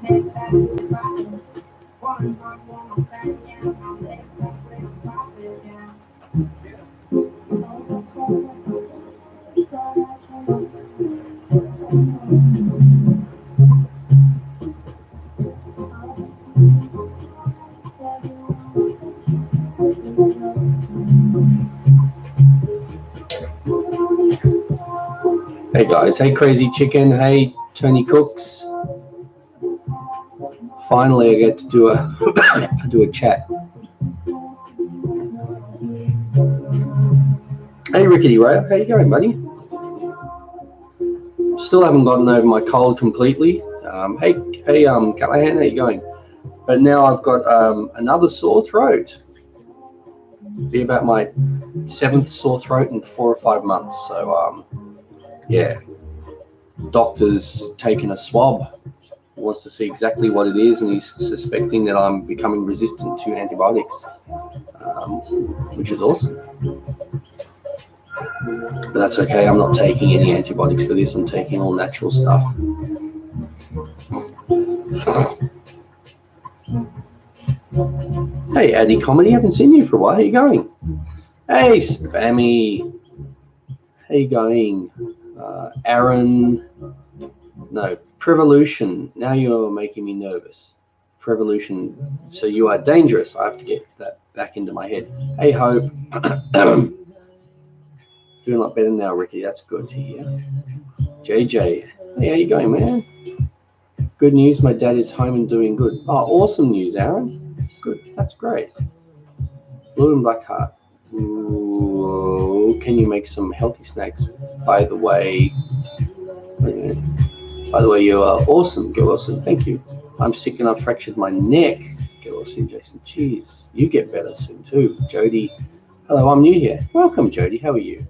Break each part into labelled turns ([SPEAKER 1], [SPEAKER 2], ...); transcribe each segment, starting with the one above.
[SPEAKER 1] Hey guys, hey Crazy Chicken, hey Tony Cooks. Finally, I get to do a chat. Hey Rickety Ray, how you going, buddy? Still haven't gotten over my cold completely. Hey Callahan, how you going? But now I've got another sore throat. It'll be about my 7th sore throat in 4 or 5 months. So yeah, doctor's taken a swab. He wants to see exactly what it is, and he's suspecting that I'm becoming resistant to antibiotics, which is awesome. But that's okay. I'm not taking any antibiotics for this. I'm taking all natural stuff. Hey, Addy Comedy, haven't seen you for a while. How you going? Hey, Spammy. How you going? Aaron. No, Prevolution. Now you're making me nervous. Prevolution. So you are dangerous. I have to get that back into my head. Hey, Hope. Doing a lot better now, Ricky. That's good to hear. JJ. Hey, how you going, man? Good news. My dad is home and doing good. Oh, awesome news, Aaron. Good. That's great. Blue and Black Heart. Ooh, can you make some healthy snacks? By the way, you are awesome, Get Wilson. Thank you. I'm sick and I've fractured my neck. Get Wilson, Jason. Cheers. You get better soon too. Jody. Hello, I'm new here. Welcome, Jody. How are you?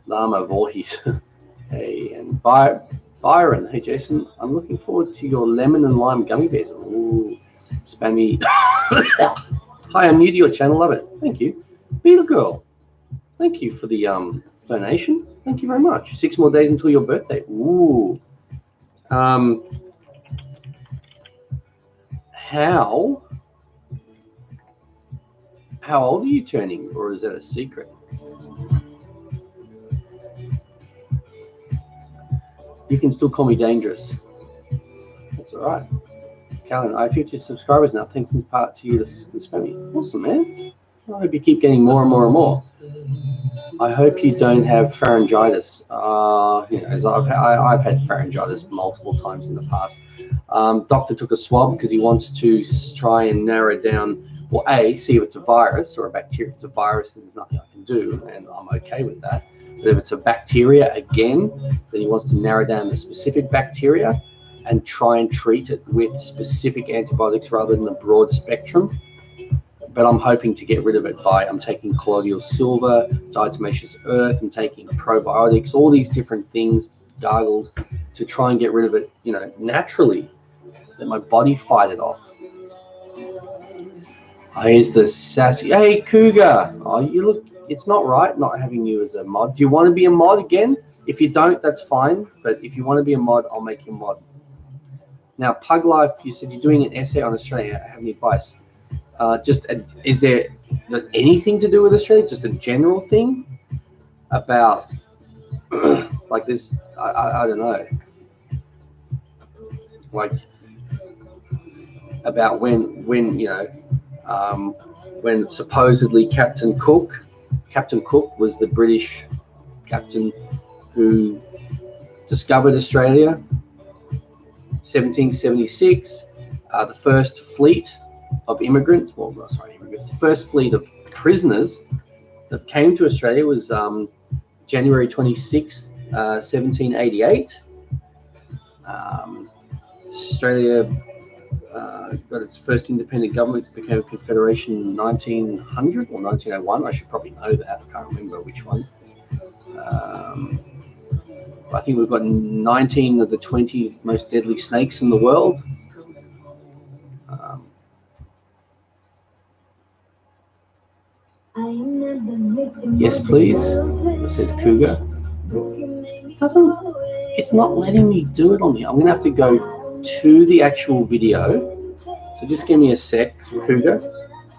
[SPEAKER 1] Lama Voorhees. Hey, and Byron. Hey, Jason. I'm looking forward to your lemon and lime gummy bears. Ooh, Spammy. Hi, I'm new to your channel. Love it. Thank you. Beetle Girl. Thank you for the donation. Thank you very much. 6 more days until your birthday. Ooh. How old are you turning, or is that a secret? You can still call me dangerous. That's all right. Callan, I have 50 subscribers now. Thanks in part to you to Spammy. Awesome, man. I hope you keep getting more and more and more. I hope you don't have pharyngitis. As I've had pharyngitis multiple times in the past. Doctor took a swab because he wants to try and narrow down, well, see if it's a virus or a bacteria. If it's a virus, then there's nothing I can do, and I'm okay with that. But if it's a bacteria again, then he wants to narrow down the specific bacteria and try and treat it with specific antibiotics rather than the broad spectrum. But I'm hoping to get rid of it by, I'm taking colloidal silver, diatomaceous earth, I'm taking probiotics, all these different things, gargles, to try and get rid of it, naturally, let my body fight it off. Here's the sassy, hey, Cougar. Oh, you look, it's not right not having you as a mod. Do you want to be a mod again? If you don't, that's fine. But if you want to be a mod, I'll make you a mod. Now, Pug Life, you said you're doing an essay on Australia. Have any advice? Is there anything to do with Australia? Just a general thing about like this? I don't know. Like about when supposedly Captain Cook was the British captain who discovered Australia. 1776, the first fleet of immigrants, the first fleet of prisoners that came to Australia was January 26th, 1788. Australia got its first independent government, became a confederation in 1900 or 1901. I should probably know that. I can't remember which one. I think we've got 19 of the 20 most deadly snakes in the world. Yes, please. It says Cougar. It's not letting me do it on here. I'm gonna have to go to the actual video. So just give me a sec, Cougar.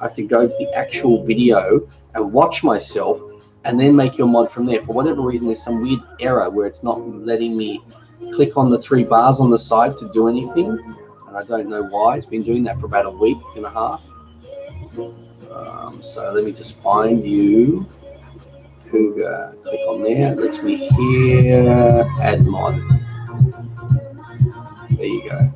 [SPEAKER 1] I have to go to the actual video and watch myself and then make your mod from there. For whatever reason, there's some weird error where it's not letting me click on the 3 bars on the side to do anything. And I don't know why. It's been doing that for about a week and a half. So let me just find you. Cougar, click on there. It lets me here, add mod. There you go.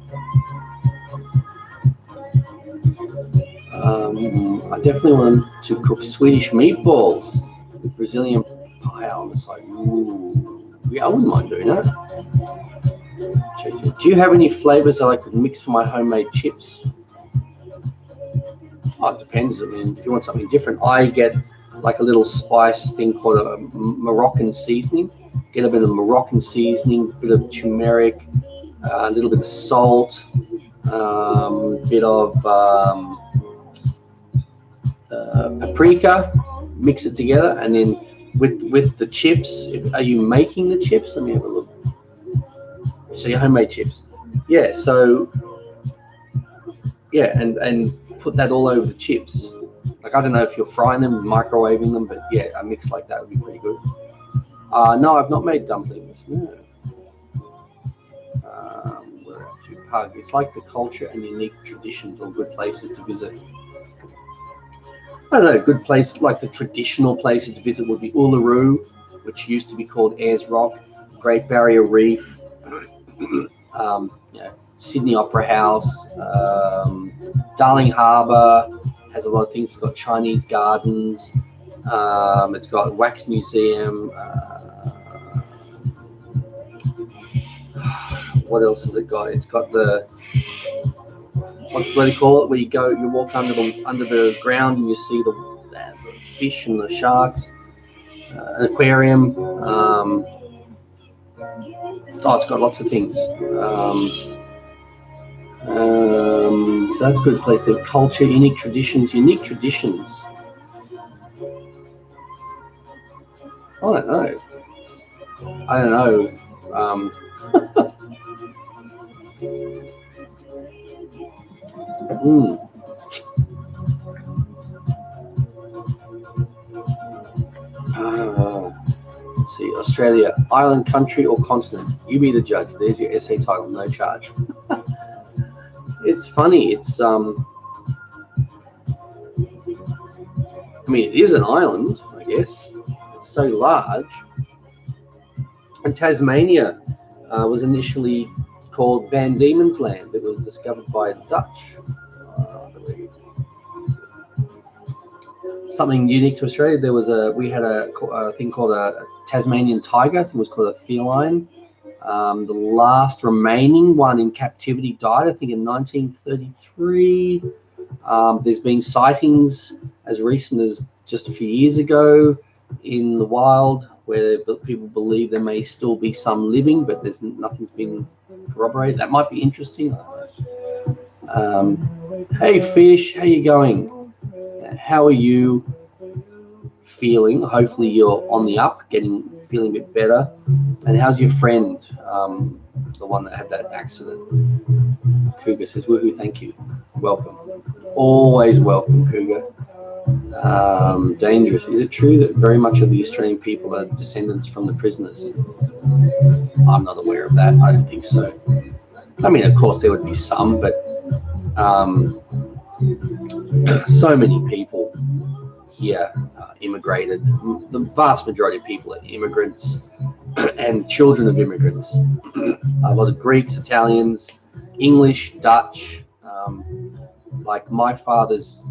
[SPEAKER 1] I definitely want to cook Swedish meatballs with Brazilian pie on the side. Ooh, yeah, I wouldn't mind doing that. Do you have any flavors that I could mix for my homemade chips? Oh, it depends. I mean, if you want something different, I get like a little spice thing called a Moroccan seasoning. Get a bit of Moroccan seasoning, a bit of turmeric, a little bit of salt, a bit of paprika, mix it together, and then with the chips. Are you making the chips? Let me have a look. So your homemade chips, yeah. So yeah, and put that all over the chips. Like, I don't know if you're frying them, microwaving them, but yeah, a mix like that would be pretty good. No, I've not made dumplings. No. Where are you? Pug. It's like the culture and unique traditions or good places to visit. I don't know, good place, like the traditional places to visit would be Uluru, which used to be called Ayers Rock, Great Barrier Reef, you know, Sydney Opera House, Darling Harbour has a lot of things. It's got Chinese gardens, it's got Wax Museum. What else has it got? It's got the, what do they call it? Where you go, you walk under the ground and you see the fish and the sharks. An aquarium. Oh, it's got lots of things. So that's a good place. The culture, unique traditions. I don't know. Let's see, Australia, island, country, or continent? You be the judge. There's your essay title, no charge. It's funny. It's I mean, it is an island, I guess. It's so large. And Tasmania was initially called Van Diemen's Land. It was discovered by the Dutch, I believe. Something unique to Australia. We had a thing called a Tasmanian tiger. I think it was called a feline. The last remaining one in captivity died, I think, in 1933. There's been sightings as recent as just a few years ago in the wild, where people believe there may still be some living, but nothing's been corroborated. That might be interesting. Hey fish, how you going? How are you feeling? Hopefully you're on the up, feeling a bit better. And how's your friend, the one that had that accident? Cougar says, woohoo, thank you. Welcome. Always welcome, Cougar. Dangerous. Is it true that very much of the Australian people are descendants from the prisoners? I'm not aware of that. I don't think so. I mean, of course, there would be some, but so many people here immigrated. The vast majority of people are immigrants and children of immigrants. A lot of Greeks, Italians, English, Dutch. Like my father's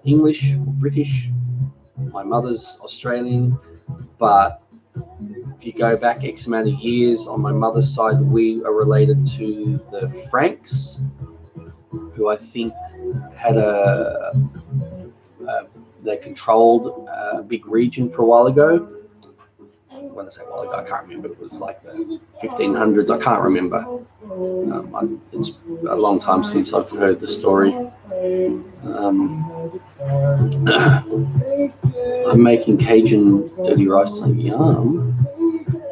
[SPEAKER 1] English or British, my mother's Australian, but if you go back X amount of years, on my mother's side, we are related to the Franks, who I think had they controlled a big region for a while ago. When I say a while ago, I can't remember. It was like the 1500s. I can't remember. It's a long time since I've heard the story. I'm making Cajun dirty rice. Yum.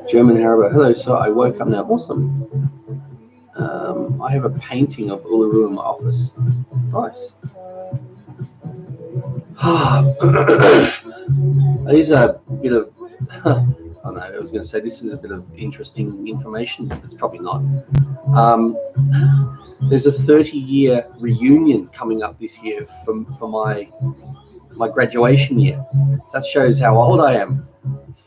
[SPEAKER 1] German Haribo. Hello, sir. I woke up now. Awesome. I have a painting of Uluru in my office. Nice. These are a bit of, I don't know, I was going to say this is a bit of interesting information. It's probably not. There's a 30-year reunion coming up this year for my graduation year. So that shows how old I am.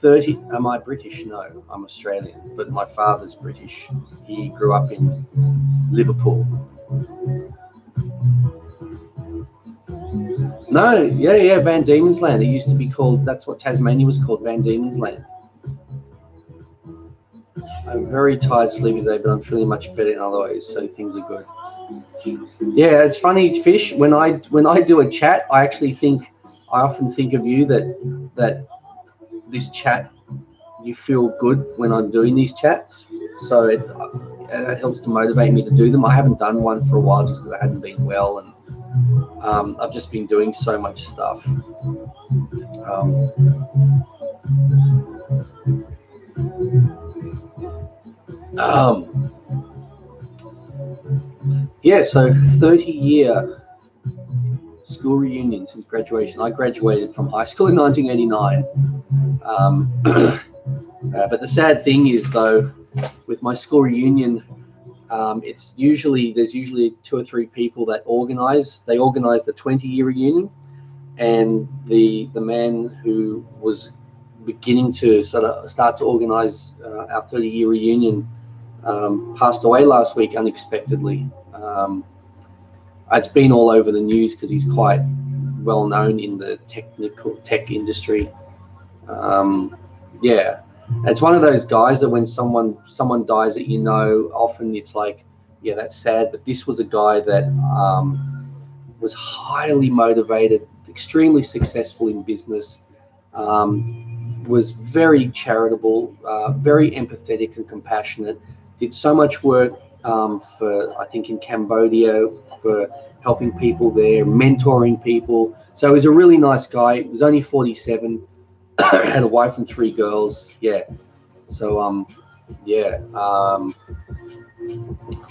[SPEAKER 1] 30. Am I British? No, I'm Australian, but my father's British. He grew up in Liverpool. No, yeah, Van Diemen's Land. It used to be called, that's what Tasmania was called, Van Diemen's Land. I'm very tired, sleepy today, but I'm feeling much better in other ways, so things are good. Yeah, it's funny, Fish. When I do a chat, I often think of you that this chat, you feel good when I'm doing these chats, so it helps to motivate me to do them. I haven't done one for a while just because I hadn't been well, and I've just been doing so much stuff. Yeah, so 30-year school reunion since graduation. I graduated from high school in 1989. But the sad thing is, though, with my school reunion, there's usually 2 or 3 people that organize. They organize the 20-year reunion, and the man who was beginning to start to organize our 30-year reunion passed away last week unexpectedly. It's been all over the news because he's quite well known in the tech industry. Yeah, it's one of those guys that when someone dies that often it's like, yeah, that's sad. But this was a guy that was highly motivated, extremely successful in business, was very charitable, very empathetic and compassionate, did so much work for, I think, in Cambodia, for helping people there, mentoring people. So he's a really nice guy. He was only 47, had a wife and 3 girls. Yeah. So, yeah. I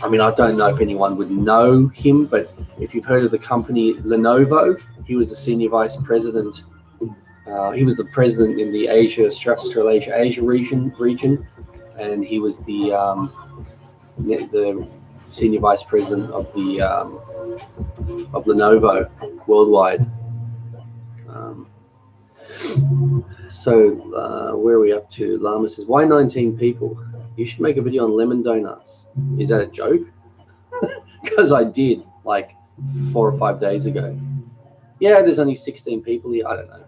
[SPEAKER 1] mean, I don't know if anyone would know him, but if you've heard of the company Lenovo, he was the senior vice president. He was the president in the Australasia region, and he was the senior vice president of the of Lenovo worldwide. So where are we up to? Lama says, why 19 people? You should make a video on lemon donuts. Is that a joke? Because I did like 4 or 5 days ago. Yeah, there's only 16 people here. I don't know.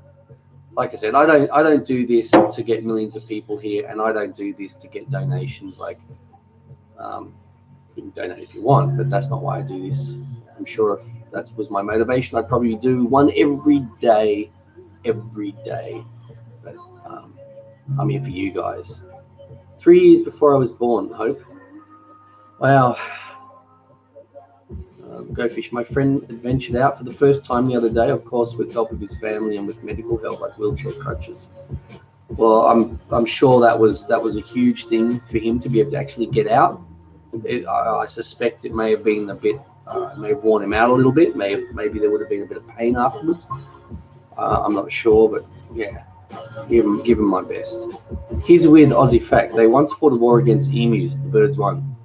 [SPEAKER 1] Like I said, I don't do this to get millions of people here, and I don't do this to get donations. Like, you can donate if you want, but that's not why I do this. I'm sure if that was my motivation, I'd probably do one every day. But I'm here for you guys. 3 years before I was born, Hope. Wow. Go Fish. My friend adventured out for the first time the other day, of course, with help of his family and with medical help, like wheelchair crutches. Well, I'm sure that was a huge thing for him to be able to actually get out. I suspect it may have been a bit, may have worn him out a little bit. Maybe there would have been a bit of pain afterwards. I'm not sure, but yeah, give him my best. Here's a weird Aussie fact: they once fought a war against emus. The birds won.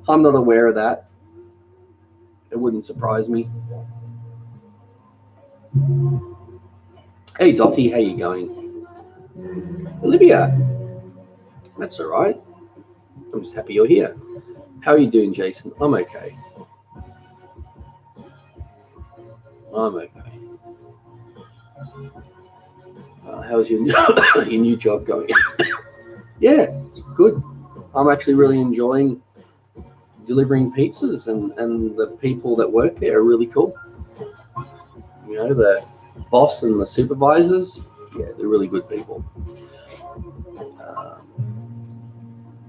[SPEAKER 1] I'm not aware of that. It wouldn't surprise me. Hey Dottie, how you going? Olivia, that's all right. I'm just happy you're here. How are you doing, Jason? I'm okay. How's your new job going? Yeah, it's good. I'm actually really enjoying delivering pizzas, and the people that work there are really cool. You know, the boss and the supervisors, yeah, they're really good people.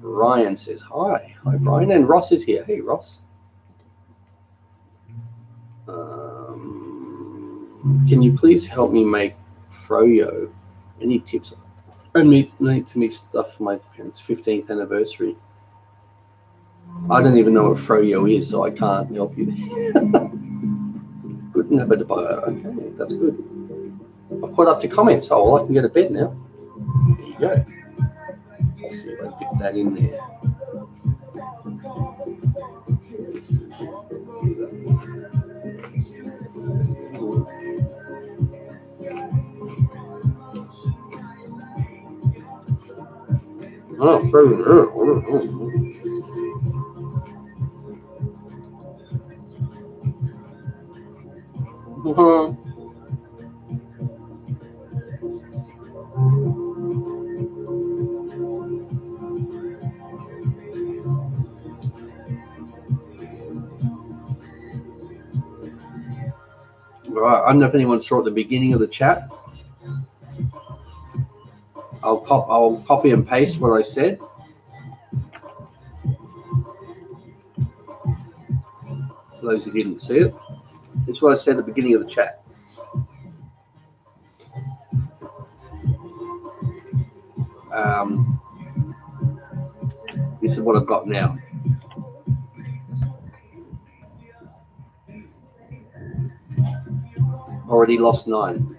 [SPEAKER 1] Ryan says hi. Hi, Brian. And Ross is here. Hey, Ross. Can you please help me make froyo? Any tips? I need to make stuff for my parents' 15th anniversary. I don't even know what froyo is, so I can't help you. Good, no, but okay, that's good. I've caught up to comments. Oh, well, I can get a bed now. There you go. Let's see if I dip that in there. Oh, Right, I don't know if anyone saw at the beginning of the chat. I'll copy and paste what I said. For those who didn't see it, it's what I said at the beginning of the chat. This is what I've got now. Already lost 9.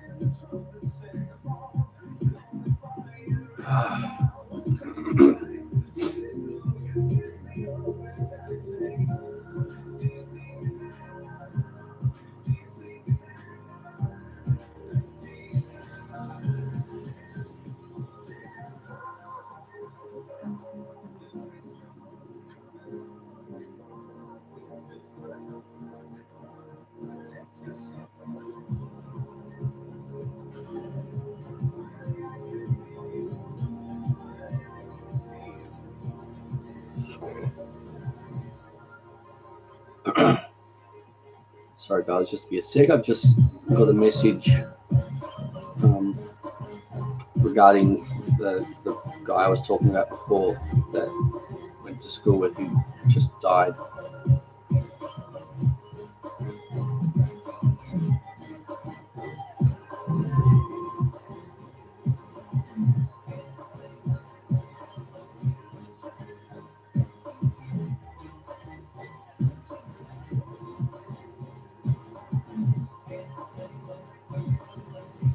[SPEAKER 1] Sorry guys, just be a sec. I've just got a message regarding the guy I was talking about before that went to school with who just died.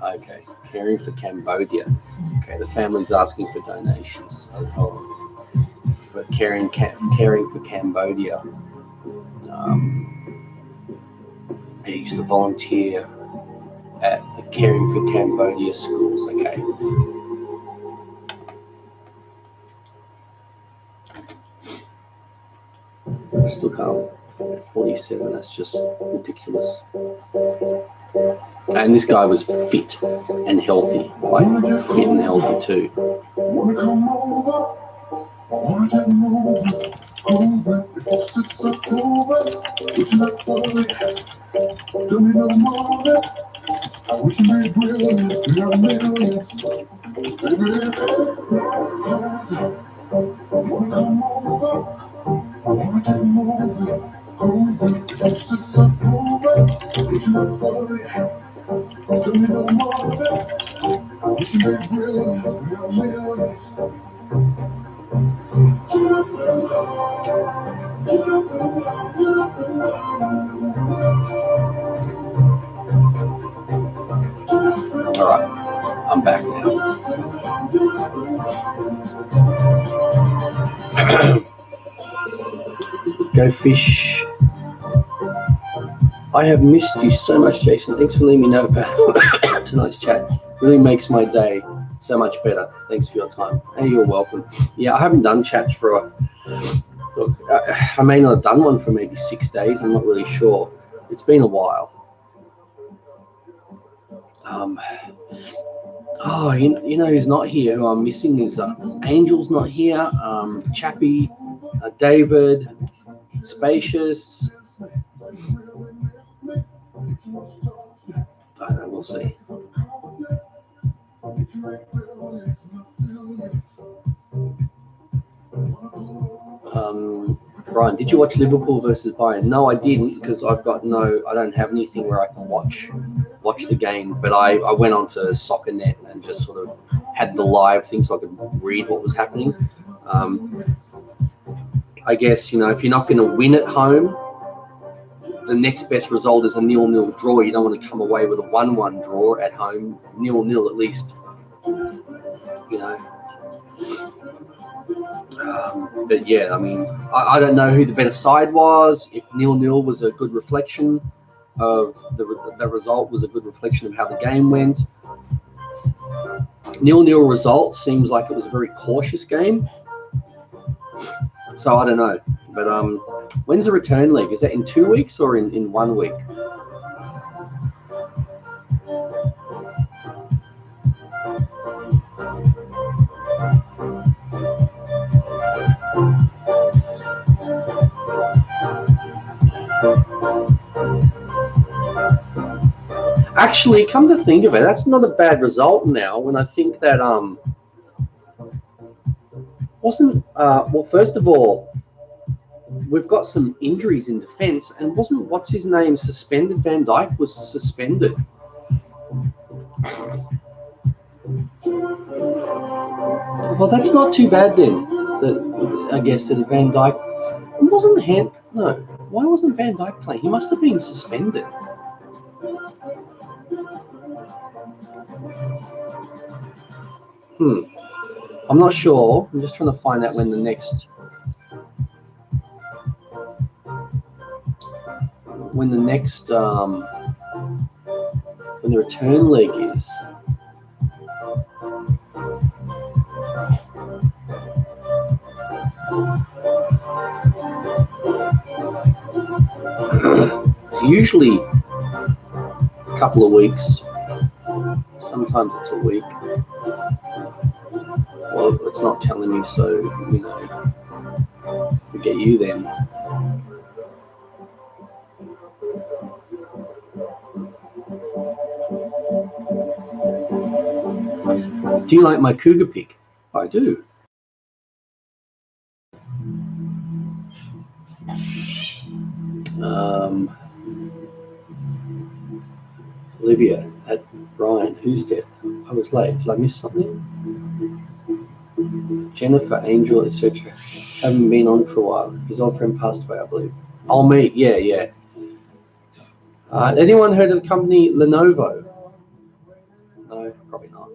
[SPEAKER 1] Okay, caring for Cambodia. Okay, the family's asking for donations. For caring for Cambodia. I used to volunteer at the Caring for Cambodia schools. Okay. I still can't. 47. That's just ridiculous. And this guy was fit and healthy, like fit and healthy too. All right, I'm back now. Go fish. I have missed you so much, Jason. Thanks for letting me know about tonight's chat. Really makes my day so much better. Thanks for your time. Hey, you're welcome. Yeah, I haven't done chats for look, I may not have done one for maybe 6 days. I'm not really sure. It's been a while. Oh, you know who's not here? Who I'm missing is Angel's not here. Chappie, David, Spacious. I don't know. We'll see. Brian, did you watch Liverpool versus Bayern? No, I didn't, because I don't have anything where I can watch the game. But I went onto SoccerNet and just sort of had the live thing so I could read what was happening. I guess, you know, if you're not going to win at home, the next best result is a 0-0 draw. You don't want to come away with a 1-1 draw at home. 0-0 at least, you know. But yeah, I mean, I don't know who the better side was. If 0-0 was a good reflection of the result, was a good reflection of how the game went. 0-0 result seems like it was a very cautious game. So I don't know. But when's the return leg? Is that in 2 weeks or in 1 week? Actually, come to think of it, that's not a bad result now. When I think that wasn't well, first of all, we've got some injuries in defence, and wasn't what's his name suspended? Van Dijk was suspended. Well, that's not too bad then. I guess that Van Dijk wasn't no. Why wasn't Van Dijk playing? He must have been suspended. I'm not sure. I'm just trying to find out when the next when the return leg is. It's usually a couple of weeks. Sometimes it's a week. Well, it's not telling me, so, you know, forget you then. Do you like my cougar pick? I do. Olivia at Brian, who's death? I was late. Did I miss something? Jennifer, Angel, etc. Haven't been on for a while. His old friend passed away, I believe. Oh, me, yeah. Anyone heard of the company Lenovo? No, probably not.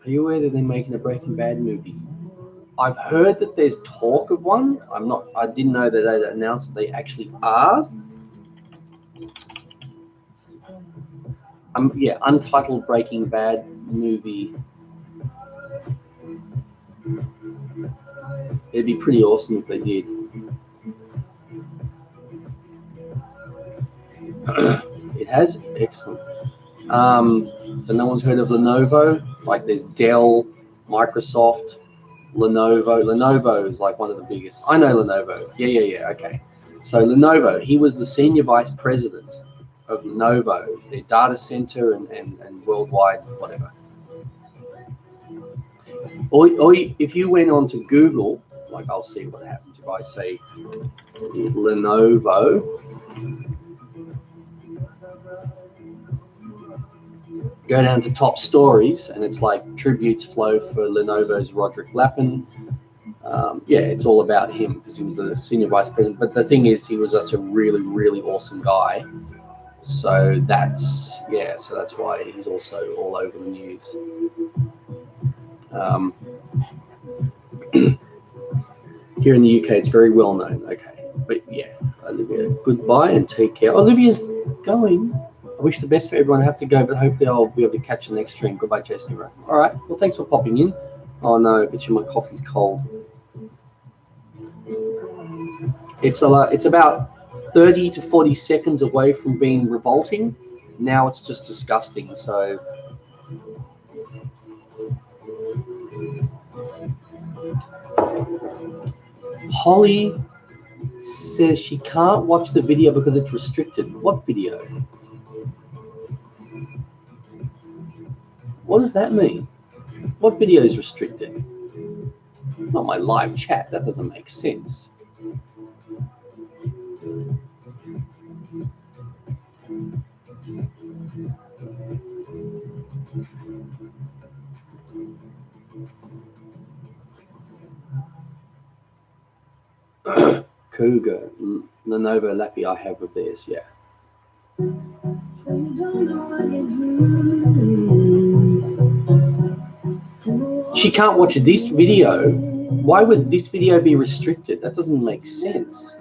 [SPEAKER 1] Are you aware that they're making a Breaking Bad movie? I've heard that there's talk of one. I didn't know that they'd announced that they actually are. Yeah, untitled Breaking Bad movie. It'd be pretty awesome if they did. It has? Excellent. So no one's heard of Lenovo? Like there's Dell, Microsoft, Lenovo. Lenovo is like one of the biggest. I know Lenovo. Yeah. Okay. So Lenovo, he was the senior vice president of Lenovo, their data center and worldwide, whatever. Or if you went on to Google, like I'll see what happens if I say Lenovo. Go down to top stories, and it's like tributes flow for Lenovo's Roderick Lappin. Yeah, it's all about him because he was a senior vice president. But the thing is, he was just a really, really awesome guy. So that's why he's also all over the news. Here in the UK, it's very well known. Okay, but yeah, Olivia, goodbye and take care. Olivia's going. I wish the best for everyone. I have to go, but hopefully I'll be able to catch the next stream. Goodbye, Jason. All right. Well, thanks for popping in. Oh no, but my coffee's cold. It's about 30 to 40 seconds away from being revolting. Now it's just disgusting. So. Holly says she can't watch the video because it's restricted. What video? What does that mean? What video is restricted? Not my live chat. That doesn't make sense. Cougar, Lenovo Lappy I have of theirs, yeah. She can't watch this video. Why would this video be restricted? That doesn't make sense.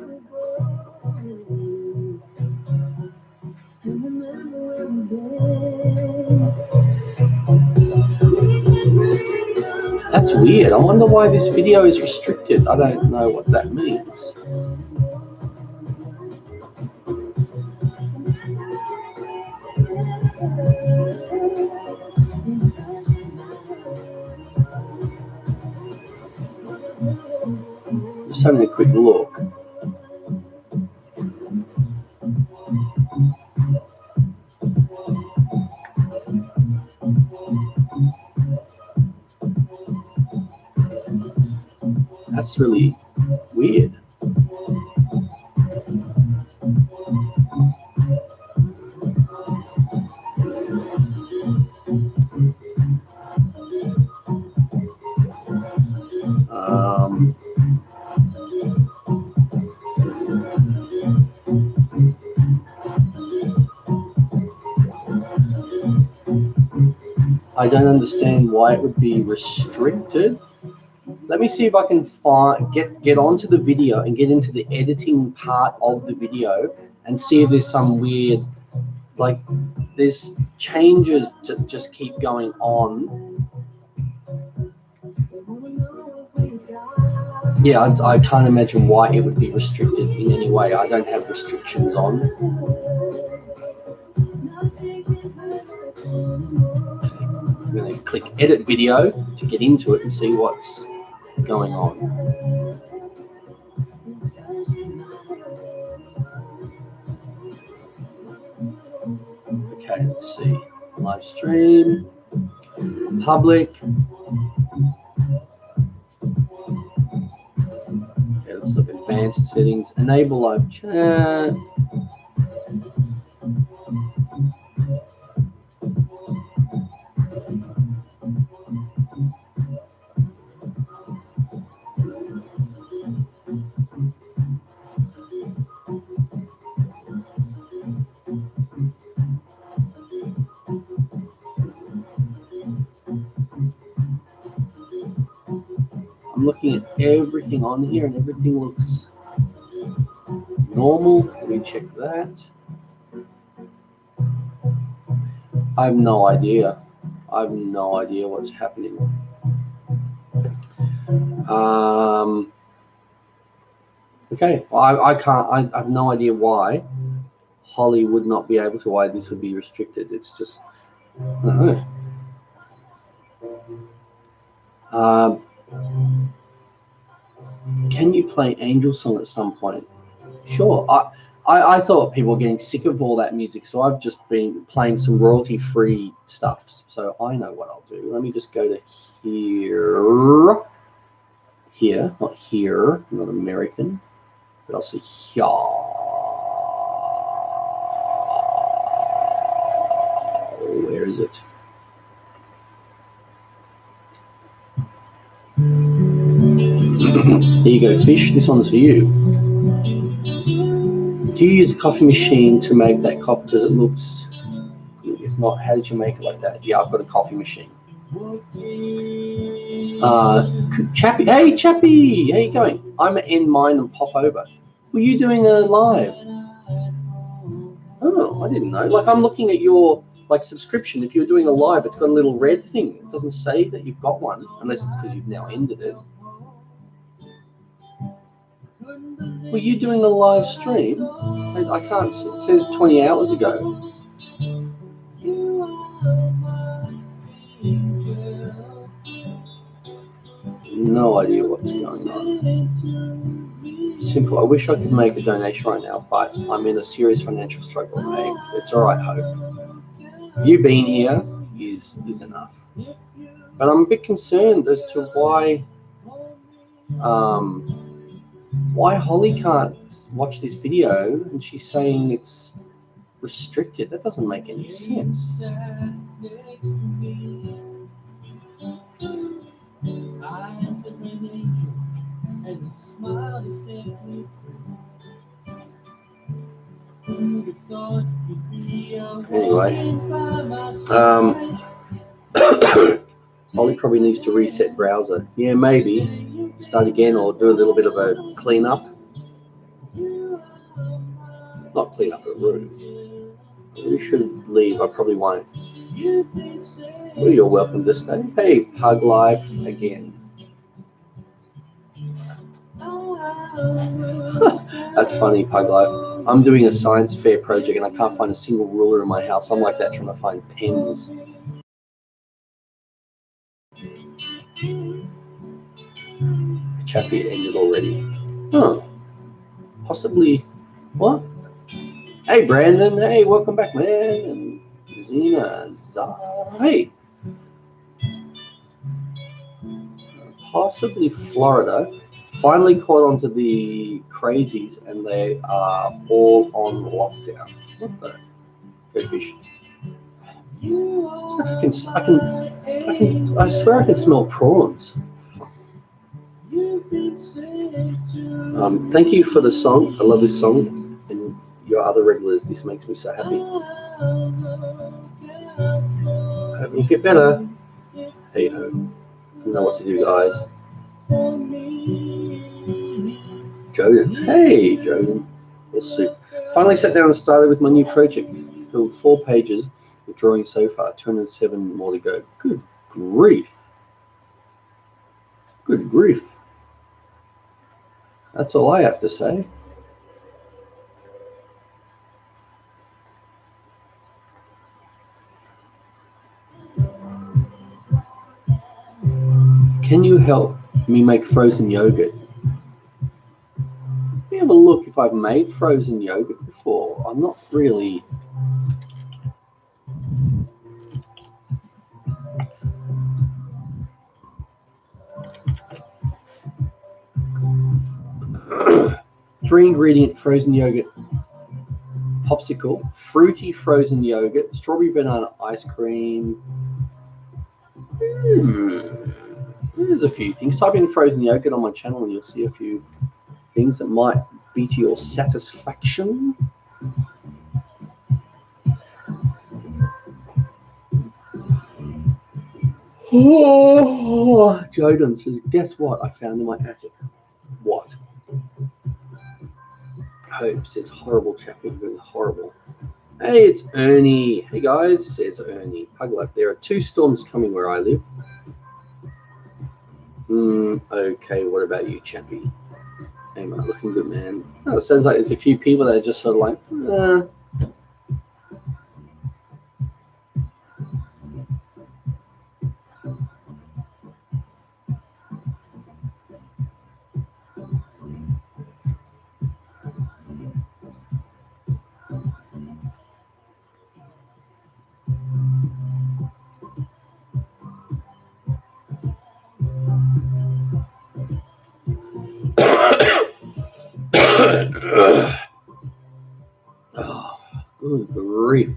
[SPEAKER 1] That's weird. I wonder why this video is restricted. I don't know what that means. Just having a quick look. That's really weird. I don't understand why it would be restricted. Let me see if I can get onto the video and get into the editing part of the video and see if there's some weird, like, there's changes that just keep going on. Yeah, I can't imagine why it would be restricted in any way. I don't have restrictions on. I'm going to click edit video to get into it and see what's going on. Okay, let's see. Live stream, public. Okay, let's look at advanced settings. Enable live chat. I'm looking at everything on here and everything looks normal. Let me check that. I have no idea. I have no idea what's happening. Okay, well, I can't. I have no idea why Holly would not be able to. Why this would be restricted? It's just, I don't know. Can you play Angel Song at some point? Sure. I thought people were getting sick of all that music, so I've just been playing some royalty-free stuff. So I know what I'll do. Let me just go to here. Here, not here, not American, but I'll say here. Where is it? Here you go, fish. This one's for you. Do you use a coffee machine to make that coffee? Because it looks. If not, how did you make it like that? Yeah, I've got a coffee machine. Chappie, hey Chappie, how you going? I'm gonna end mine and pop over. Were you doing a live? Oh, I didn't know. Like, I'm looking at your subscription. If you're doing a live, it's got a little red thing. It doesn't say that you've got one, unless it's because you've now ended it. Were you doing a live stream? I can't see. It says 20 hours ago. No idea what's going on. Simple. I wish I could make a donation right now, but I'm in a serious financial struggle. Hey, it's all right, Hope. You being here is enough. But I'm a bit concerned as to why Holly can't watch this video, and she's saying it's restricted. That doesn't make any sense. Anyway, Ollie probably needs to reset browser. Yeah, maybe start again or do a little bit of a cleanup. Not clean up a room. We should leave. I probably won't. Well, you're welcome to stay. Hey, Pug Life again. That's funny, Pug Life. I'm doing a science fair project and I can't find a single ruler in my house. I'm like that trying to find pens. Chappy ended already. Huh. Possibly. What? Hey, Brandon. Hey, welcome back, man. And Zena. Hey. Possibly Florida. Finally caught on to the crazies and they are all on lockdown. What the? Go fish. I swear I can smell prawns. Thank you for the song. I love this song. And your other regulars, this makes me so happy. Hope you get better. Hey ho. You know what to do, guys. Joden. Hey, Joden. What's soup? Finally sat down and started with my new project. Filled 4 pages with drawing so far. 207 more to go. Good grief. Good grief. That's all I have to say. Can you help me make frozen yogurt? Let me have a look if I've made frozen yogurt before. I'm not really. Three ingredient frozen yogurt popsicle, fruity frozen yogurt, strawberry banana ice cream. There's a few things. Type in frozen yogurt on my channel and you'll see a few things that might be to your satisfaction. Oh, Joden says, guess what I found in my attic? What? Hope says, horrible Chappy, horrible. Hey, it's Ernie. Hey guys, says Ernie. Pug Life. There are 2 storms coming where I live. Okay, what about you, Chappy? Hey, man, looking good, man. Oh, it sounds like there's a few people that are just sort of like, oh, good grief.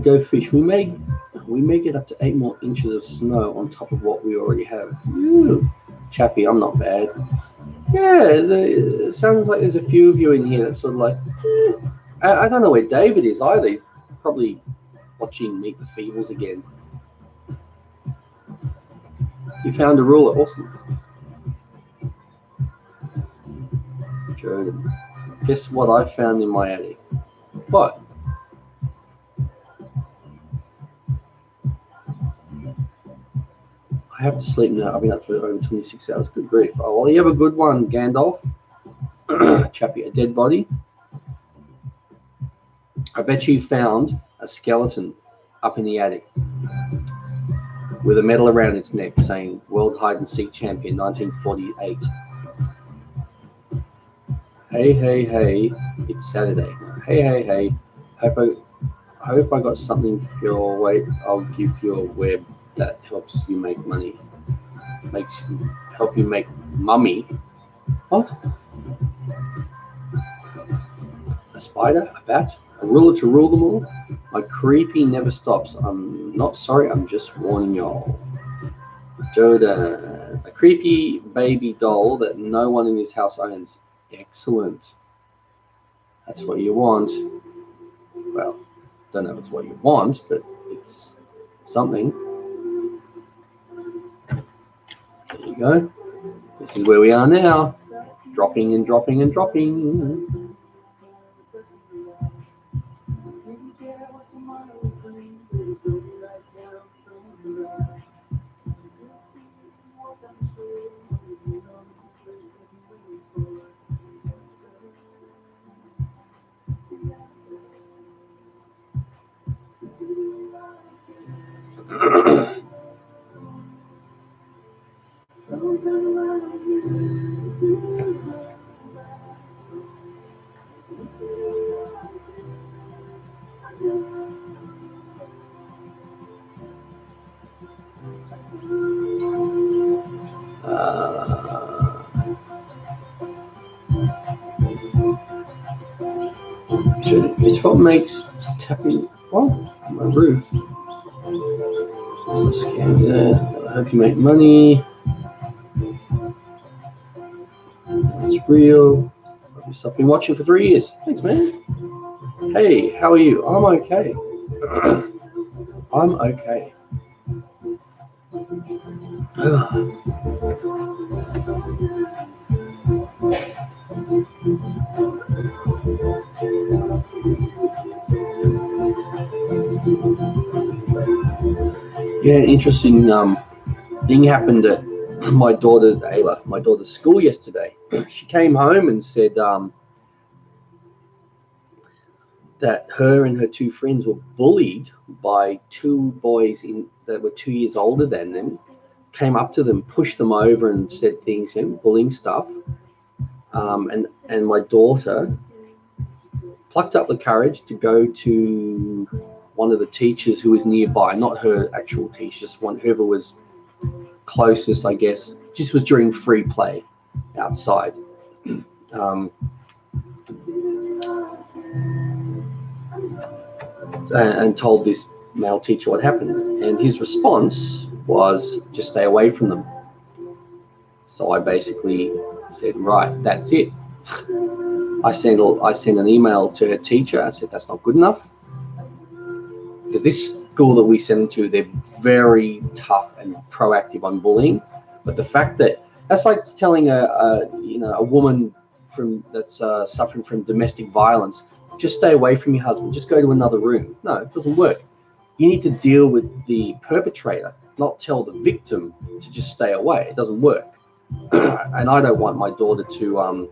[SPEAKER 1] Go fish. We may get up to 8 more inches of snow on top of what we already have. Ooh. Chappy, I'm not bad. Yeah, it sounds like there's a few of you in here that's sort of like, I don't know where David is either. He's probably watching Meet the Feebles again. You found a ruler. Awesome. Jordan. Guess what I found in my attic? What? I have to sleep now. I've been up for over 26 hours. Good grief. Oh, well, you have a good one, Gandalf. Chappy, a dead body. I bet you found a skeleton up in the attic with a medal around its neck saying World Hide and Seek Champion 1948. Hey, hey, hey. It's Saturday. Hey, hey, hey. Hope I hope I got something for your wait. I'll give you a web that helps you make money. Help you make mummy. What? A spider? A bat? A ruler to rule them all? My creepy never stops. I'm not sorry, I'm just warning y'all. Joda, a creepy baby doll that no one in this house owns. Excellent. That's what you want. Well, don't know if it's what you want, but it's something. There you go. This is where we are now. Dropping and dropping and dropping. It's what makes tapping. Oh, my roof. Scan there. I hope you make money. It's real. I've been watching for 3 years. Thanks, man. Hey, how are you? I'm okay. I'm okay. Yeah, interesting thing happened at my daughter Ayla, my daughter's school yesterday. She came home and said that her and her 2 friends were bullied by 2 boys that were 2 years older than them. Came up to them, pushed them over, and said things, bullying stuff. And my daughter plucked up the courage to go to one of the teachers who was nearby, not her actual teacher, just whoever was closest, I guess. Just was during free play outside. And told this male teacher what happened. And his response was, just stay away from them. So I basically said, right, that's it. I sent an email to her teacher. I said, that's not good enough. Because this school that we send them to, they're very tough and proactive on bullying. But the fact that's like telling a woman that's suffering from domestic violence, just stay away from your husband, just go to another room. No, it doesn't work. You need to deal with the perpetrator, not tell the victim to just stay away. It doesn't work. And I don't want my daughter to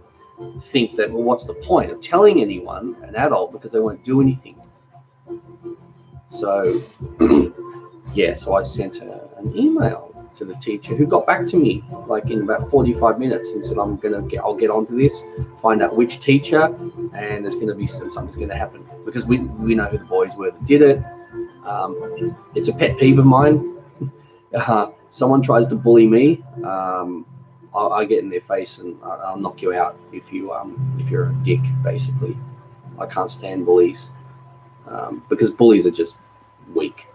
[SPEAKER 1] think that, well, what's the point of telling anyone, an adult, because they won't do anything. So yeah, so I sent her an email to the teacher, who got back to me like in about 45 minutes and said, I'll get onto this, find out which teacher, and there's going to be something's going to happen, because we know who the boys were that did it. It's a pet peeve of mine. Someone tries to bully me, I get in their face and I'll knock you out if you're a dick. Basically, I can't stand bullies, because bullies are just weak.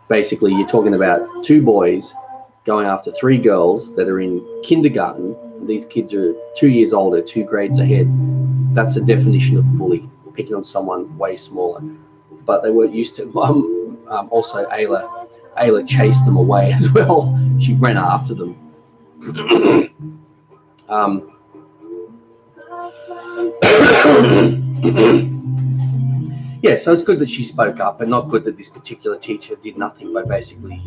[SPEAKER 1] Basically, you're talking about 2 boys going after 3 girls that are in kindergarten. These kids are 2 years older, 2 grades ahead. That's the definition of bully, picking on someone way smaller. But they weren't used to. Also, Ayla chased them away as well. She ran after them. Yeah, so it's good that she spoke up, and not good that this particular teacher did nothing by basically,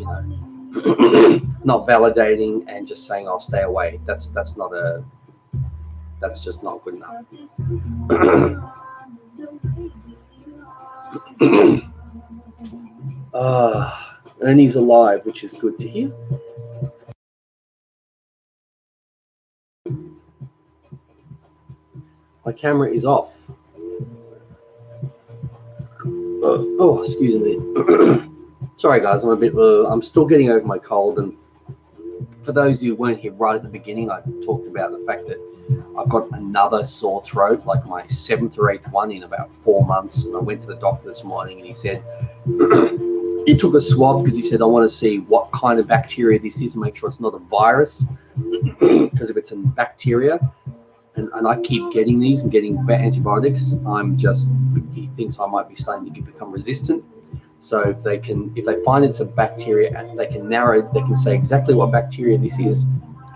[SPEAKER 1] not validating and just saying, "I'll stay away." That's just not good enough. Ernie's alive, which is good to hear. My camera is off. Oh, excuse me. Sorry, guys. I'm still getting over my cold. And for those who weren't here right at the beginning, I talked about the fact that I've got another sore throat, like my 7th or 8th one in about 4 months. And I went to the doctor this morning, and he said he took a swab because he said, I want to see what kind of bacteria this is and make sure it's not a virus. Because if it's a bacteria, and I keep getting these and getting antibiotics, he thinks I might be starting to become resistant. So if they find it's a bacteria, and they can say exactly what bacteria this is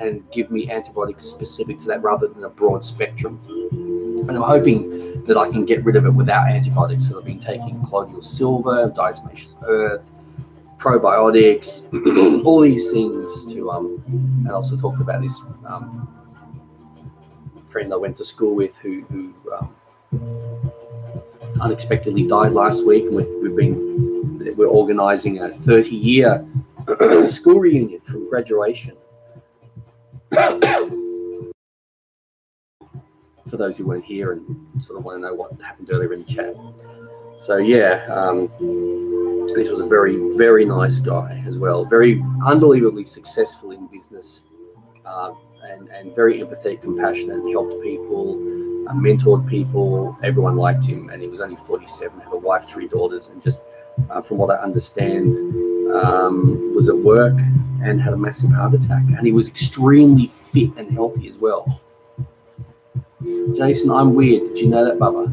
[SPEAKER 1] and give me antibiotics specific to that rather than a broad spectrum. And I'm hoping that I can get rid of it without antibiotics. So I've been taking colloidal silver, diatomaceous earth, probiotics, all these things to, and I also talked about this friend I went to school with who unexpectedly died last week, and we're organising a 30-year school reunion from graduation. For those who weren't here and sort of want to know what happened earlier in the chat. So yeah, this was a very, very nice guy as well. Very unbelievably successful in business, and very empathetic, compassionate, and helped people, mentored people. Everyone liked him, and he was only 47, had a wife, 3 daughters, and just from what I understand, was at work and had a massive heart attack. And he was extremely fit and healthy as well. Jason, I'm weird. Did you know that, Bubba?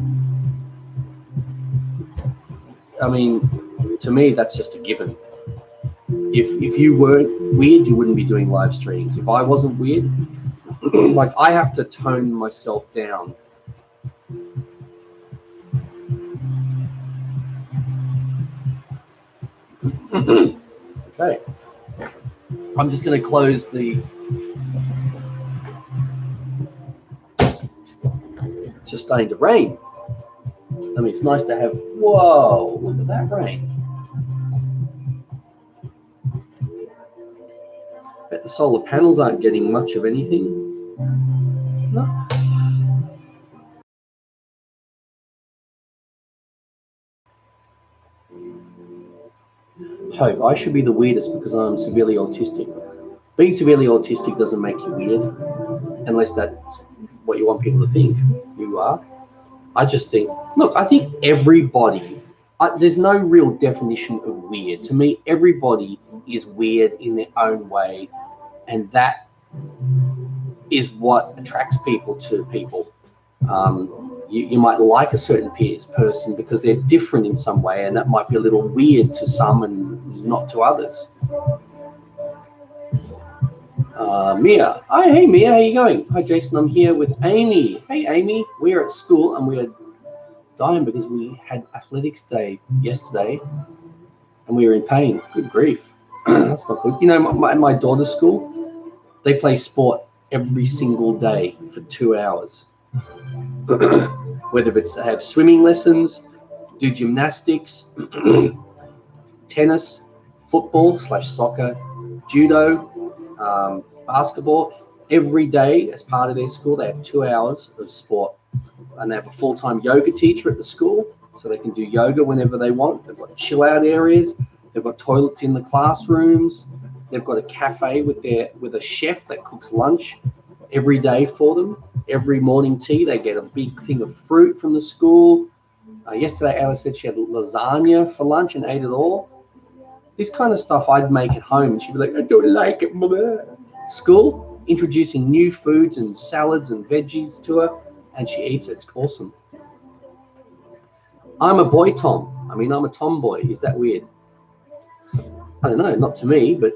[SPEAKER 1] I mean, to me, that's just a given. If you weren't weird, you wouldn't be doing live streams. If I wasn't weird, like, I have to tone myself down. Okay. I'm just going to close the... It's just starting to rain. I mean, it's nice to have... Whoa, look at that rain. Bet the solar panels aren't getting much of anything. No. Hope, I should be the weirdest because I'm severely autistic. Being severely autistic doesn't make you weird, unless that's what you want people to think you are. I just think, look, I think everybody, there's no real definition of weird. To me, everybody is weird in their own way, and that is what attracts people to people. You might like a certain person because they're different in some way, and that might be a little weird to some and not to others. Mia. Hi, hey Mia, how you going? Hi Jason, I'm here with Amy. Hey Amy, we're at school and we're dying because we had athletics day yesterday and we were in pain. Good grief. That's not good. You know, my daughter's school, they play sport every single day for 2 hours. Whether it's to have swimming lessons, do gymnastics, tennis, football / soccer, judo, basketball. Every day as part of their school, they have 2 hours of sport. And they have a full-time yoga teacher at the school, so they can do yoga whenever they want. They've got chill-out areas. They've got toilets in the classrooms. They've got a cafe with a chef that cooks lunch every day for them. Every morning tea, they get a big thing of fruit from the school. Yesterday, Alice said she had lasagna for lunch and ate it all. This kind of stuff I'd make at home, and she'd be like, I don't like it, Mama. School, introducing new foods and salads and veggies to her, and she eats it. It's awesome. I'm a boy Tom. I mean, I'm a tomboy. Is that weird? I don't know, not to me, but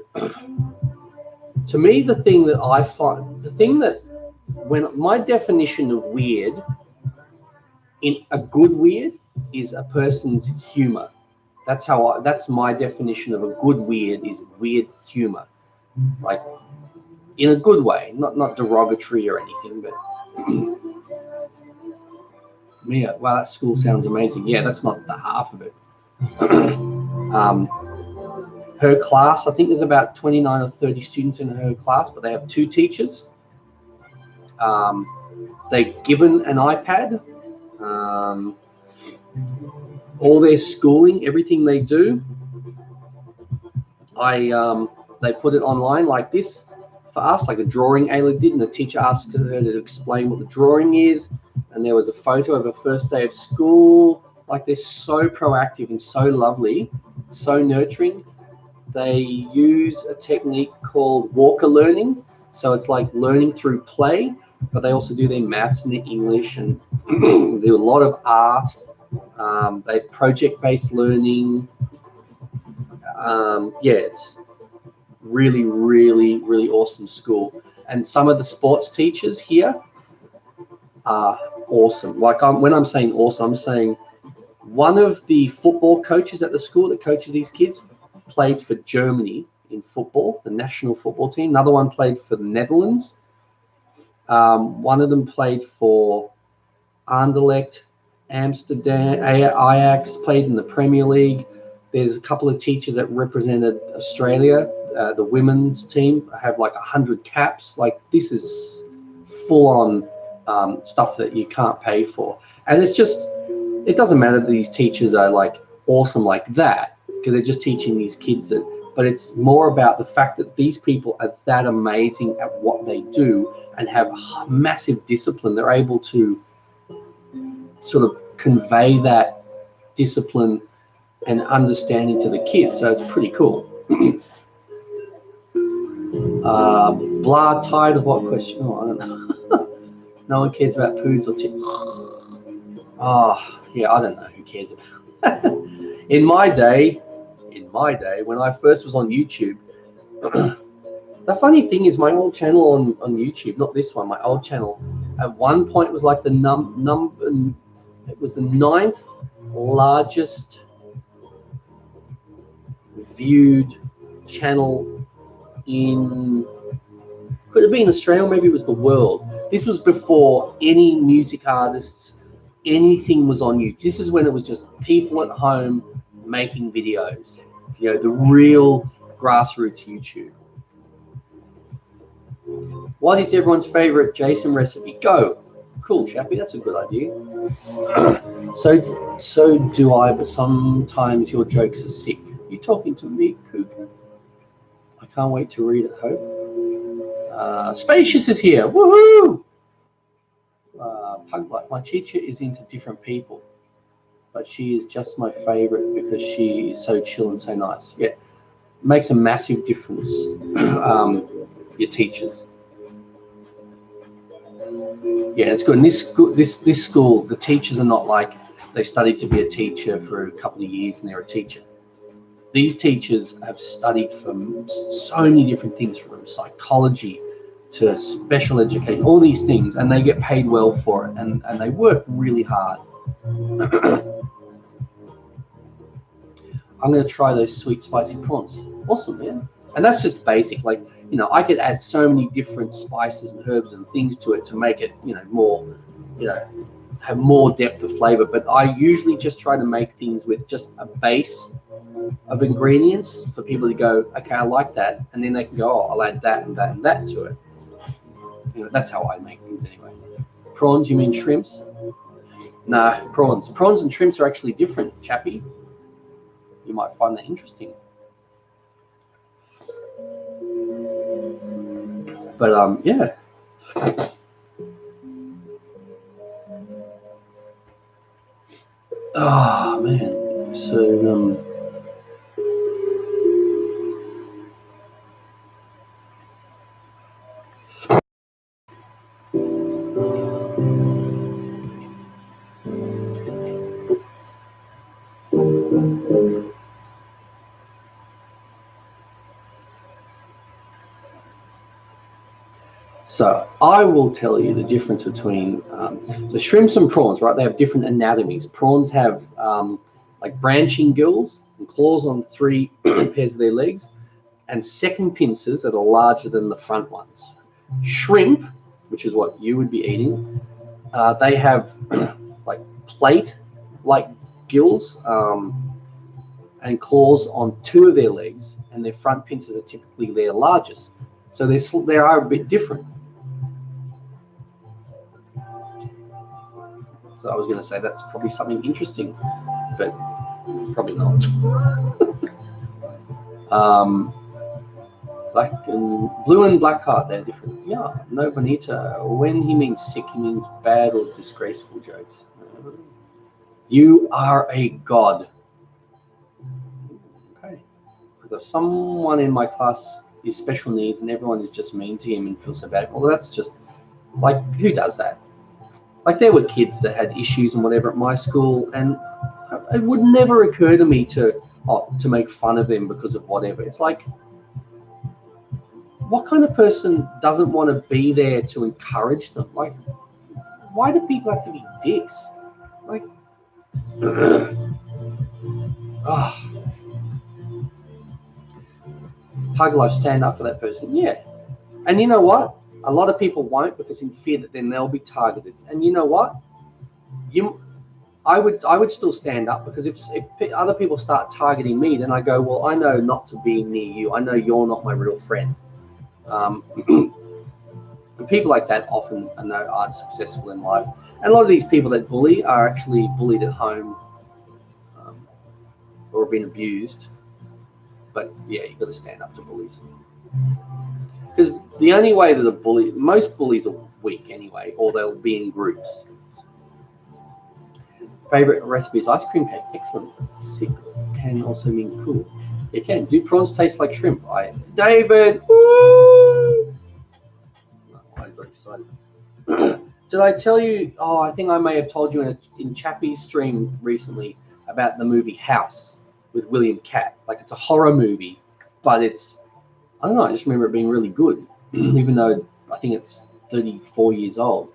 [SPEAKER 1] to me, the thing that when my definition of weird, in a good weird, is a person's humor. That's my definition of a good weird, is weird humor, like in a good way, not derogatory or anything. But yeah, wow, that school sounds amazing. Yeah, that's not the half of it. Her class, I think there's about 29 or 30 students in her class, but they have 2 teachers. They're given an iPad. all their schooling, everything they do, they put it online like this for us, like a drawing Ayla did, and the teacher asked her to explain what the drawing is, and there was a photo of her first day of school. Like, they're so proactive and so lovely, so nurturing. They use a technique called Walker learning, so it's like learning through play, but they also do their maths and their English, and they do a lot of art. They project-based learning. Yeah, it's really, really, really awesome school. And some of the sports teachers here are awesome. Like, when I'm saying awesome, I'm saying one of the football coaches at the school that coaches these kids played for Germany in football, the national football team. Another one played for the Netherlands. One of them played for Anderlecht, Amsterdam, Ajax, played in the Premier League. There's a couple of teachers that represented Australia. The women's team have like 100 caps. Like, this is full-on stuff that you can't pay for. And it's just, it doesn't matter that these teachers are like awesome like that, because they're just teaching these kids that, but it's more about the fact that these people are that amazing at what they do and have massive discipline. They're able to sort of convey that discipline and understanding to the kids. So it's pretty cool. Blah, tired of what question? Oh, I don't know. No one cares about poos or tits. Oh, yeah, I don't know who cares about. In my day, when I first was on YouTube, the funny thing is, my old channel on YouTube, not this one, my old channel, at one point was like the it was the 9th largest viewed channel in, could have been Australia, or maybe it was the world. This was before any music artists, anything was on YouTube. This is when it was just people at home making videos, you know, the real grassroots YouTube. What is everyone's favorite Jason recipe? Go. Cool, Chappie, that's a good idea. So do I, but sometimes your jokes are sick. You talking to me, Coop? I can't wait to read it, Hope. Spacious is here. Woohoo! Pug Life. My teacher is into different people, but she is just my favorite because she is so chill and so nice. Yeah, makes a massive difference. Your teachers. Yeah, it's good. And this school, the teachers are not like they studied to be a teacher for a couple of years and they're a teacher. These teachers have studied for so many different things, from psychology to special education, all these things, and they get paid well for it, and they work really hard. I'm going to try those sweet spicy prawns. Awesome, man. And that's just basic. Like, you know, I could add so many different spices and herbs and things to it to make it, you know, more, you know, have more depth of flavor. But I usually just try to make things with just a base of ingredients for people to go, okay, I like that, and then they can go, oh, I'll add that and that and that to it. You know, that's how I make things anyway. Prawns, you mean shrimps? No, prawns. Prawns and shrimps are actually different, Chappie. You might find that interesting. But yeah. Oh man. So So I will tell you the difference between the shrimps and prawns, right? They have different anatomies. Prawns have like branching gills and claws on 3 pairs of their legs, and second pincers that are larger than the front ones. Shrimp, which is what you would be eating, they have like plate-like gills and claws on 2 of their legs, and their front pincers are typically their largest. So they are a bit different. So I was going to say that's probably something interesting. but probably not. Blue and black heart, they're different. Yeah, no, Bonita. When he means sick, he means bad or disgraceful jokes. You are a god. Okay. Because someone in my class is special needs and everyone is just mean to him and feels so bad. Well, that's just, like, who does that? Like, there were kids that had issues and whatever at my school, and it would never occur to me to make fun of them because of whatever. It's like, what kind of person doesn't want to be there to encourage them? Like, why do people have to be dicks? Like, Hug life, stand up for that person. Yeah. And you know what? A lot of people won't, because in fear that then they'll be targeted. And you know what? I would still stand up, because if other people start targeting me, then I go, well, I know not to be near you. I know you're not my real friend. And people like that often aren't successful in life. And a lot of these people that bully are actually bullied at home, or been abused. But yeah, you've got to stand up to bullies. Because the only way that most bullies are weak anyway, or they'll be in groups. Favorite recipes: ice cream cake. Excellent. Sick can also mean cool. It can. Do prawns taste like shrimp? David! Woo! I got excited. Did I tell you? Oh, I think I may have told you in Chappie's stream recently about the movie House with William Catt. Like, it's a horror movie, but it's, I don't know, I just remember it being really good, even though I think it's 34 years old.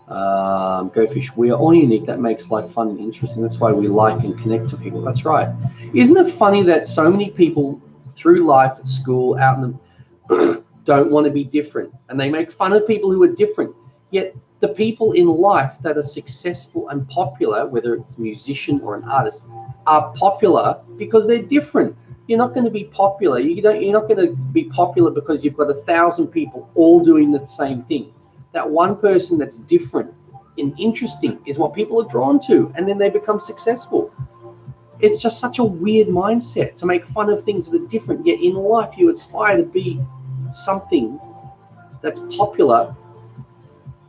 [SPEAKER 1] Go Fish. We are all unique. That makes life fun and interesting. That's why we like and connect to people. That's right. Isn't it funny that so many people through life, at school, out in the don't want to be different, and they make fun of people who are different, yet the people in life that are successful and popular, whether it's a musician or an artist, are popular because they're different. You're not going to be popular. You're not going to be popular because you've got 1,000 people all doing the same thing. That one person that's different and interesting is what people are drawn to, and then they become successful. It's just such a weird mindset to make fun of things that are different, yet in life you aspire to be something that's popular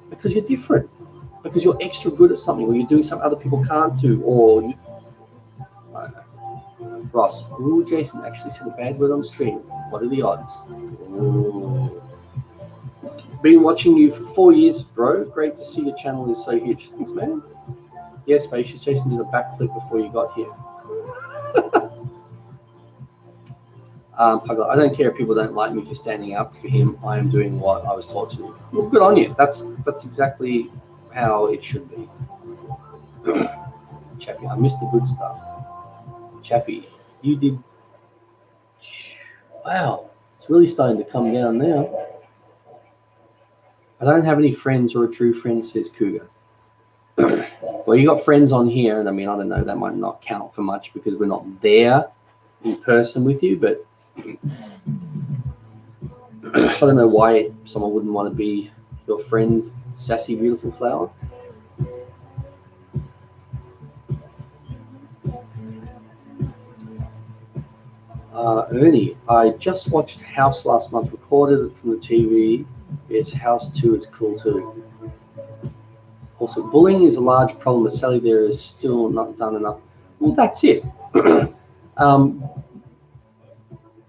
[SPEAKER 1] because you're different, because you're extra good at something, or you're doing something other people can't do, or you, I don't know. Ross, ooh, Jason actually said a bad word on stream. What are the odds? Ooh. Been watching you for 4 years, bro. Great to see your channel is so huge. Thanks, man. Yes, Spacious. Jason did a backflip before you got here. I don't care if people don't like me for standing up for him. I am doing what I was taught to do. Well, good on you. That's exactly how it should be. Chappie, I missed the good stuff. Chappie, you did. Wow, it's really starting to come down now. I don't have any friends or a true friend, says Cougar. Well, you got friends on here, and I mean, I don't know, that might not count for much because we're not there in person with you, but I don't know why someone wouldn't want to be your friend, sassy, beautiful flower. Ernie, I just watched House last month, recorded it from the TV. Yes, House 2 is cool too. Also, bullying is a large problem, but sadly there is still not done enough. Well, that's it.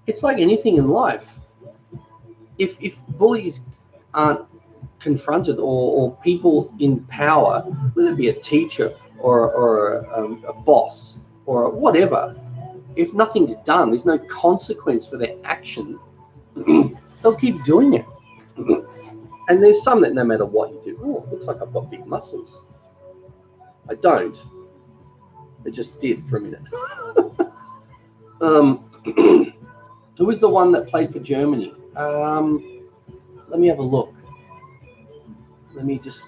[SPEAKER 1] It's like anything in life. If bullies aren't confronted, or people in power, whether it be a teacher or a boss or whatever, if nothing's done, there's no consequence for their action, they'll keep doing it. And there's some that no matter what you do, oh, it looks like I've got big muscles. I don't. I just did for a minute. Who was the one that played for Germany? Let me have a look. Let me just...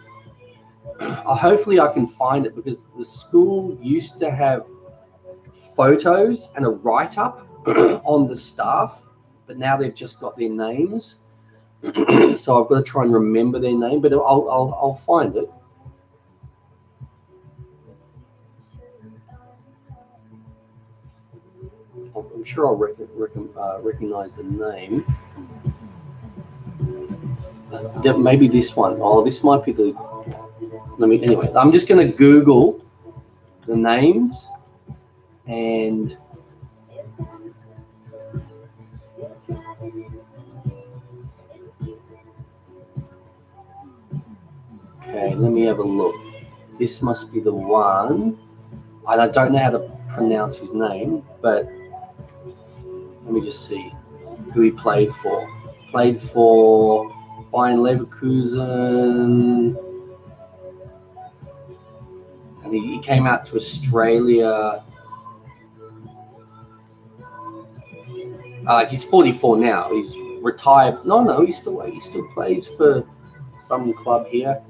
[SPEAKER 1] hopefully I can find it, because the school used to have photos and a write-up on the staff, but now they've just got their names. So I've got to try and remember their name, but I'll find it. sure I'll recognize the name. Maybe this one. Oh, this might be the. Anyway, I'm just going to Google the names and. Okay, let me have a look. This must be the one. I don't know how to pronounce his name, but let me just see who he played for. Played for Bayern Leverkusen, and he came out to Australia. He's 44 now. He's retired. No, he still plays for some club here.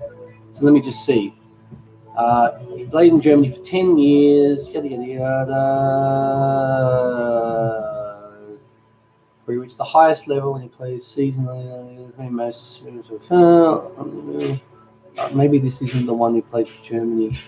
[SPEAKER 1] So let me just see. He played in Germany for 10 years. Yada yada yada. Where he reached the highest level when he plays seasonally. Most. Maybe this isn't the one who played for Germany.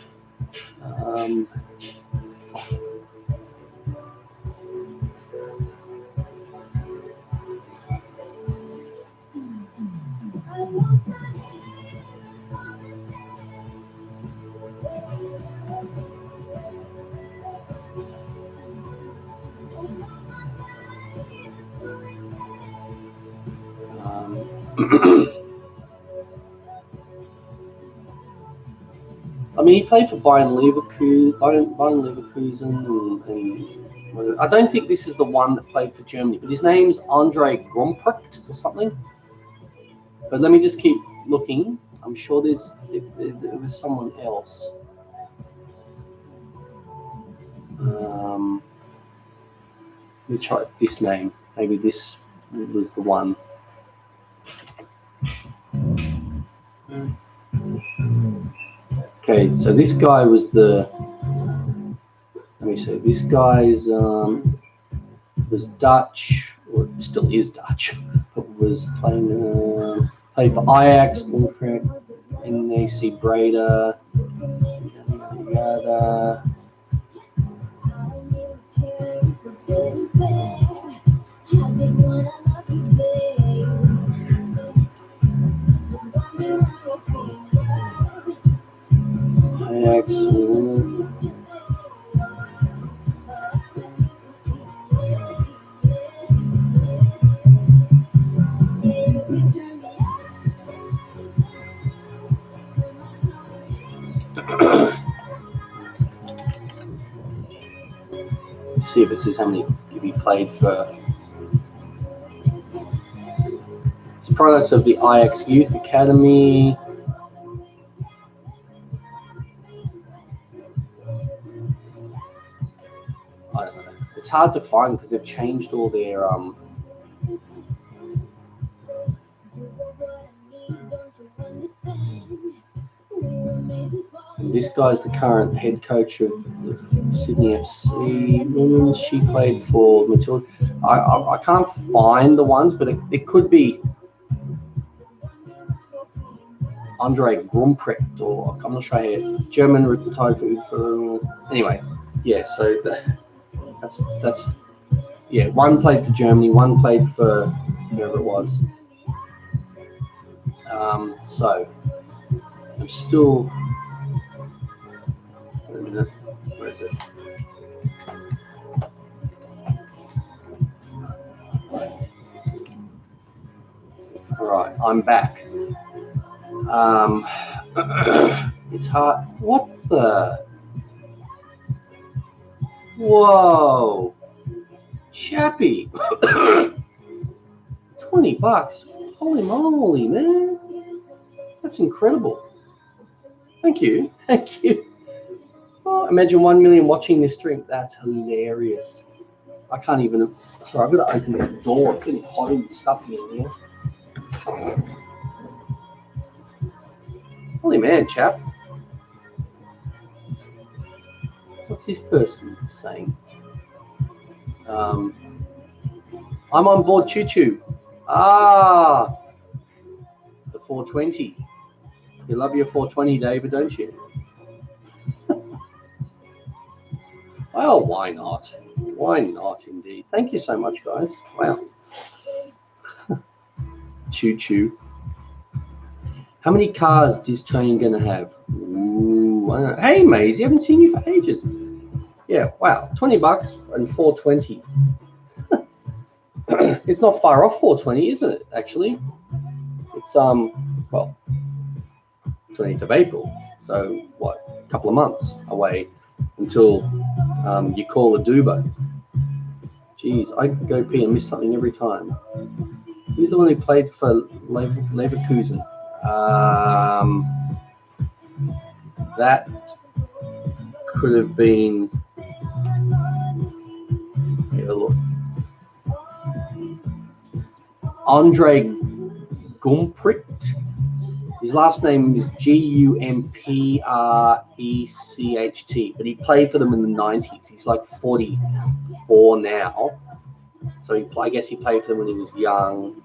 [SPEAKER 1] I mean, he played for Bayern Leverkusen, and I don't think this is the one that played for Germany, but his name's Andre Gromprecht or something. But let me just keep looking. I'm sure there was someone else. Let me try this name. Maybe this was the one. Okay, so this guy was the. Let me see. This guy's was Dutch, or still is Dutch, but was played for Ajax, Utrecht, NAC Breda, yada. Ajax. See if it says how many he played for. It's products of the Ajax Youth Academy. I don't know. It's hard to find because they've changed all their This guy's the current head coach of Sydney FC Women's. She played for Matilda. I can't find the ones, but it could be Andre Gromprecht, or I'm not sure how. German retired for. Anyway, yeah. So that's yeah. One played for Germany. One played for whoever it was. So I'm still. Wait a minute. Where is it? All right, I'm back. It's hard. What the? Whoa, Chappie. $20. Holy moly, man. That's incredible. Thank you. Thank you. Oh, imagine 1 million watching this stream. That's hilarious. I can't even. Sorry, I've got to open the door. It's getting hot and stuffy in here. Holy man, chap. What's this person saying? I'm on board Choo Choo. Ah, the 420. You love your 420, David, don't you? Well, why not? Why not, indeed. Thank you so much, guys. Wow. Choo choo. How many cars is train gonna have? Ooh, I don't know. Hey, Maisie, I haven't seen you for ages. Yeah, wow, $20 and 420. It's not far off 420, isn't it? Actually, it's well, 20th of April. So what? A couple of months away until you call a Duba. Jeez, I go pee and miss something every time. Who's the one who played for Leverkusen? That could have been. Here, look. Andre Gumprecht. His last name is Gumprecht, but he played for them in the 90s. He's like 44 now. So I guess he played for them when he was young.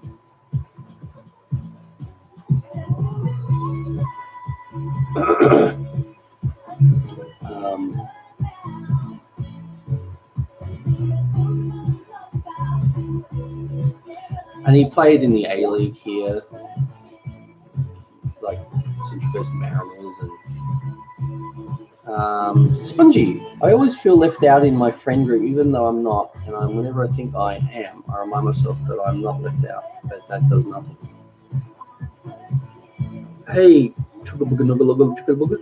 [SPEAKER 1] And he played in the A-League here, like Central Coast Mariners and Spongy. I always feel left out in my friend group, even though I'm not. And whenever I think I am, I remind myself that I'm not left out. But that does nothing. Hey, chugga bugga nugga lugga chugga bugga.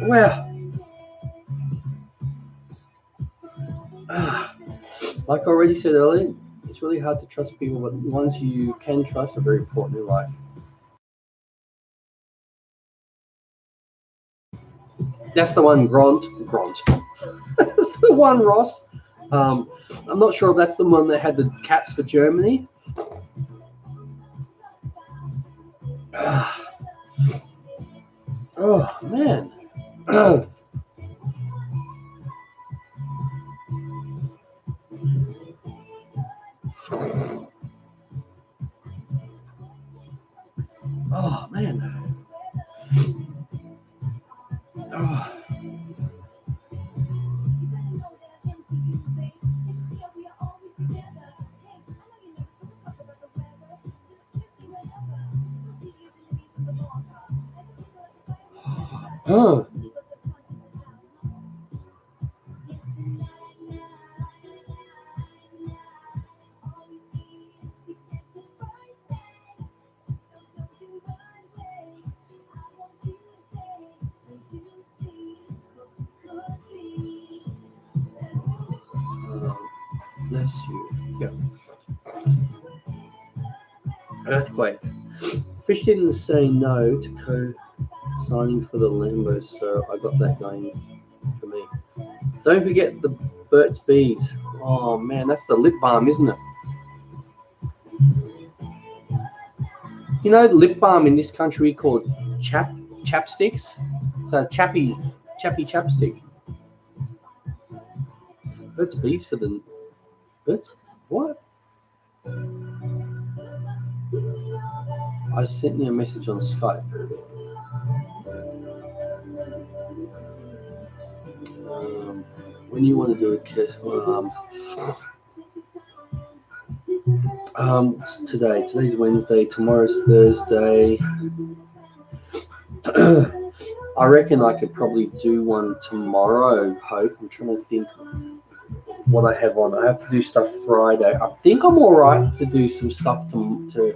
[SPEAKER 1] Wow. Like I already said earlier, it's really hard to trust people, but the ones you can trust are very important in life. That's the one, Grant. That's the one, Ross. I'm not sure if that's the one that had the caps for Germany. Oh, man. Oh, man. Oh. Oh. Bless you. Yeah. Earthquake. Fish didn't say no to co-signing for the Lambo, so I got that going for me. Don't forget the Burt's Bees. Oh man, that's the lip balm, isn't it? You know, the lip balm in this country called chapsticks. So chappy chapstick. Burt's Bees for the Burt's what? I sent you a message on Skype. When you want to do a kiss, today's Wednesday, tomorrow's Thursday. I reckon I could probably do one tomorrow, Hope. I'm trying to think what I have on. I have to do stuff Friday. I think I'm all right to do some stuff to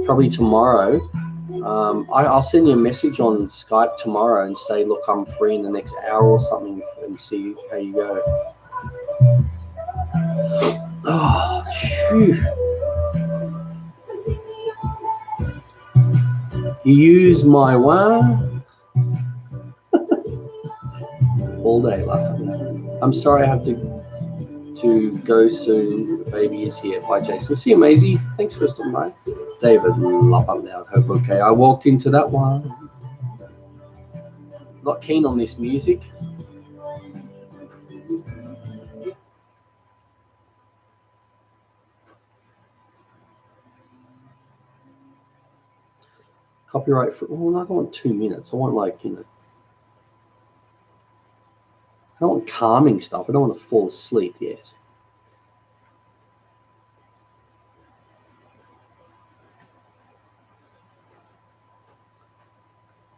[SPEAKER 1] probably tomorrow. I'll send you a message on Skype tomorrow and say, look, I'm free in the next hour or something, and see how you go. Oh, phew. You use my one all day, laughing. I'm sorry I have to go soon. The baby is here. Bye, Jason. See you, Maisie. Thanks for stopping by. David, love out loud. Hope okay. I walked into that one. Not keen on this music. Copyright for, well, I don't want 2 minutes. I want like, I don't want calming stuff. I don't want to fall asleep yet.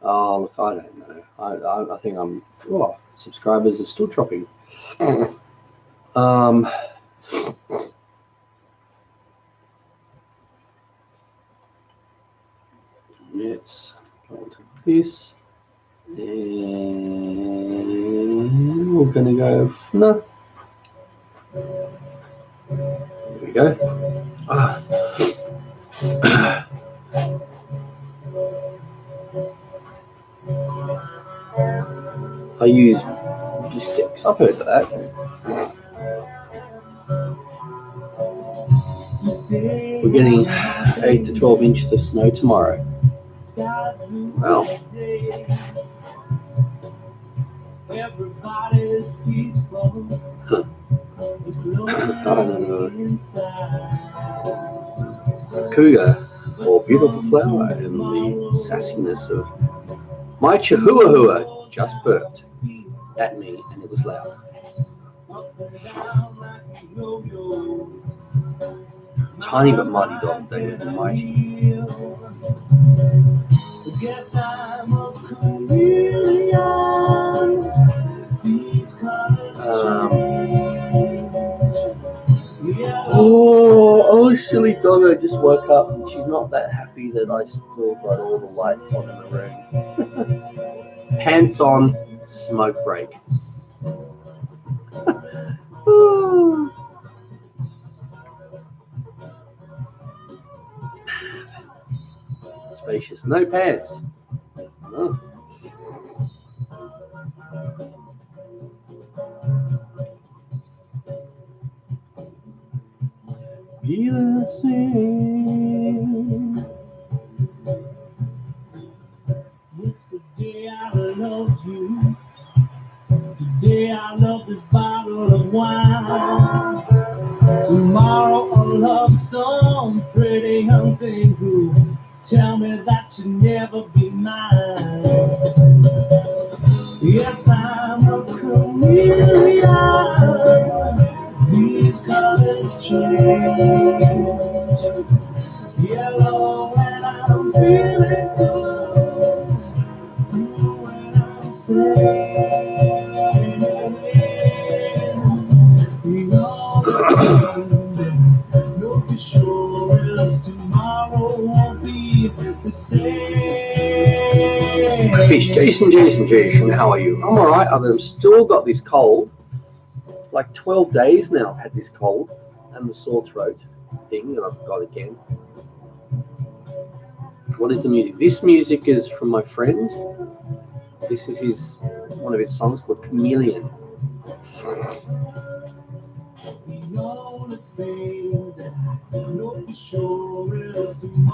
[SPEAKER 1] Oh, look, I don't know. I think subscribers are still dropping. Let's go on to this. And we're going to go, no. There we go. I use sticks. I've heard of that. We're getting 8 to 12 inches of snow tomorrow. Wow. Huh. I don't know. Cougar, or beautiful flower, and the sassiness of my chihuahua just burped at me, and it was loud. Tiny but mighty dog, David, mighty. Oh, silly doggo just woke up, and she's not that happy that I still got all the lights on in the room. Pants on, smoke break. Spacious. No pants. Oh. Be the same. Yesterday I loved you. Today I love this bottle of wine. Tomorrow I'll love some pretty young thing who tell me that you'll never be mine. Yes, I'm a chameleon. These colors change. Yellow when I'm feeling good. Blue when I'm sad. No for sure is tomorrow won't be the same. Fish, Jason, how are you? I'm alright. I've still got this cold. It's like 12 days now I've had this cold and the sore throat thing that I've got again. What is the music? This music is from my friend. This is one of his songs called Chameleon.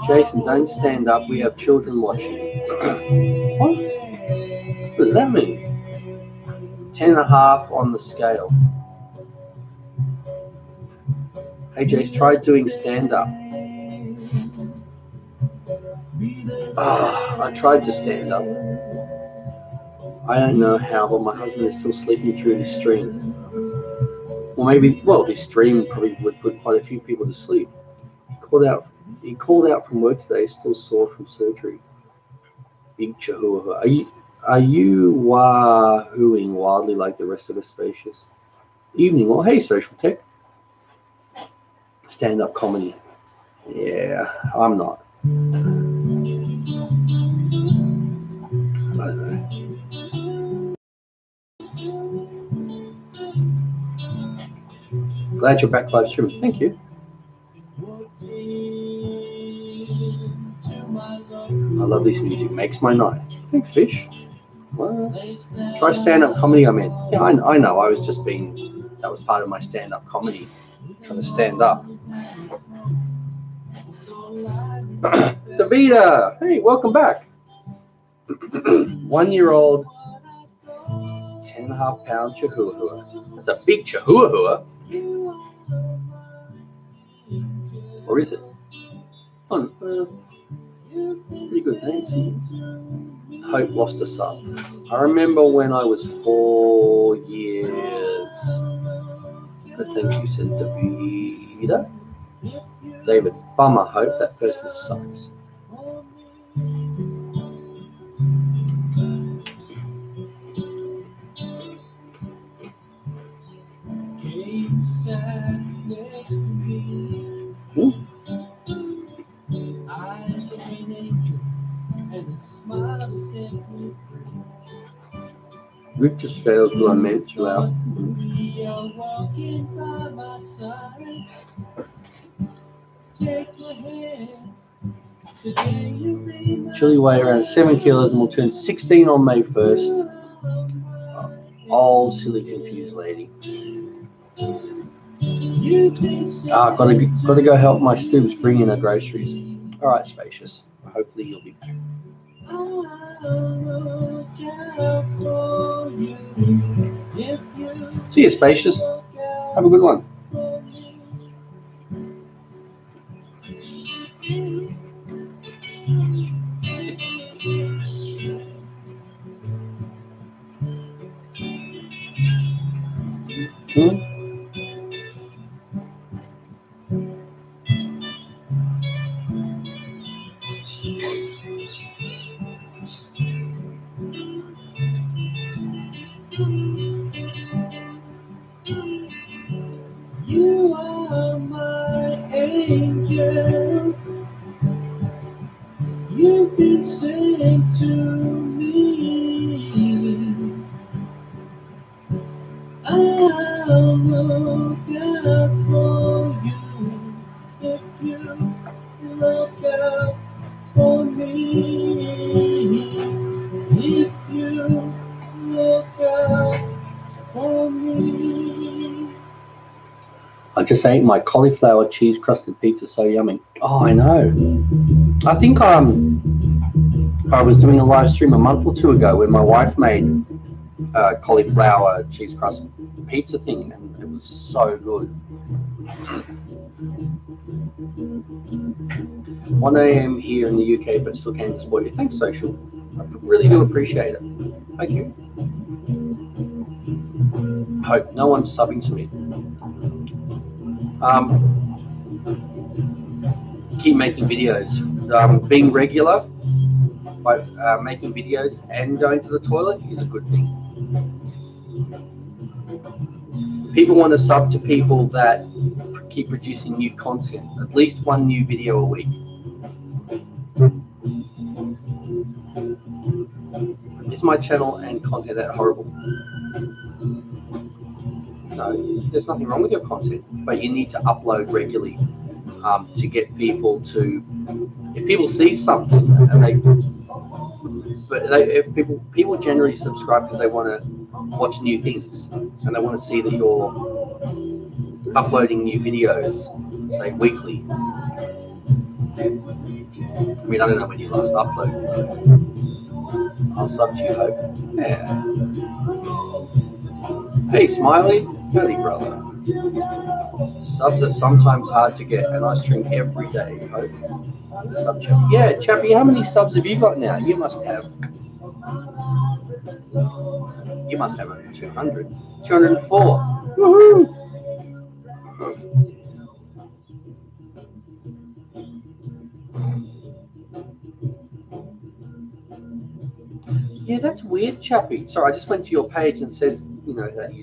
[SPEAKER 1] Jason, don't stand up. We have children watching. What? What does that mean? 10.5 on the scale. Hey Jace, try doing stand-up. I tried to stand up. I don't know how, but my husband is still sleeping through this stream. Well, this stream probably would put quite a few people to sleep. He called out from work today, still sore from surgery. Big chihuahua. Are you wahooing wildly like the rest of us, Spacious? Evening. Well, hey, Social Tech. Stand-up comedy. Yeah, I'm not. I don't know. Glad you're back live streaming. Thank you. I love this music. Makes my night. Thanks, Fish. Well, try stand-up comedy, I mean. Yeah, I know. I was just that was part of my stand-up comedy. Trying to stand up. Davida! Hey, welcome back. 1-year-old, 10.5-pound chihuahua. That's a big chihuahua. Or is it? Oh, pretty good, thanks. Hope lost a sub. I remember when I was 4 years. But thank you, says Davida. David, bummer, Hope. That person sucks. Rick just fails to lament you out. Chili weigh around 7 kilos and will turn 16 on May 1st. Oh, silly confused lady. Gotta go help my Stoops bring in her groceries. All right, Spacious. Hopefully you'll be back. See you, Spacious. Have a good one. You are my angel. You've been sent to me. I'll look out for you if you look out for me. If you look out for me. I just ate my cauliflower cheese crusted pizza, so yummy. Oh, I know. I think I was doing a live stream a month or two ago when my wife made cauliflower cheese crust pizza thing, and it was so good. 1 a.m. here in the UK, but still came to support you. Thanks, Social. I really do appreciate it. Thank you. Hope no one's subbing to me. Keep making videos. Being regular by making videos and going to the toilet is a good thing. People want to sub to people that keep producing new content, at least 1 new video a week. Is my channel and content that horrible? No, there's nothing wrong with your content, but you need to upload regularly to get people to. If people see something and if people generally subscribe because they want to watch new things and they want to see that you're uploading new videos, say weekly. I mean, I don't know when you last uploaded. I'll sub to you, Hope. Yeah. Hey, Smiley. Howdy, brother. Subs are sometimes hard to get, and I stream every day, Hope. Sub chat. Yeah, Chappie, how many subs have you got now? You must have over 200. 204. Woohoo! Yeah, that's weird, Chappie. Sorry, I just went to your page and says, you know, that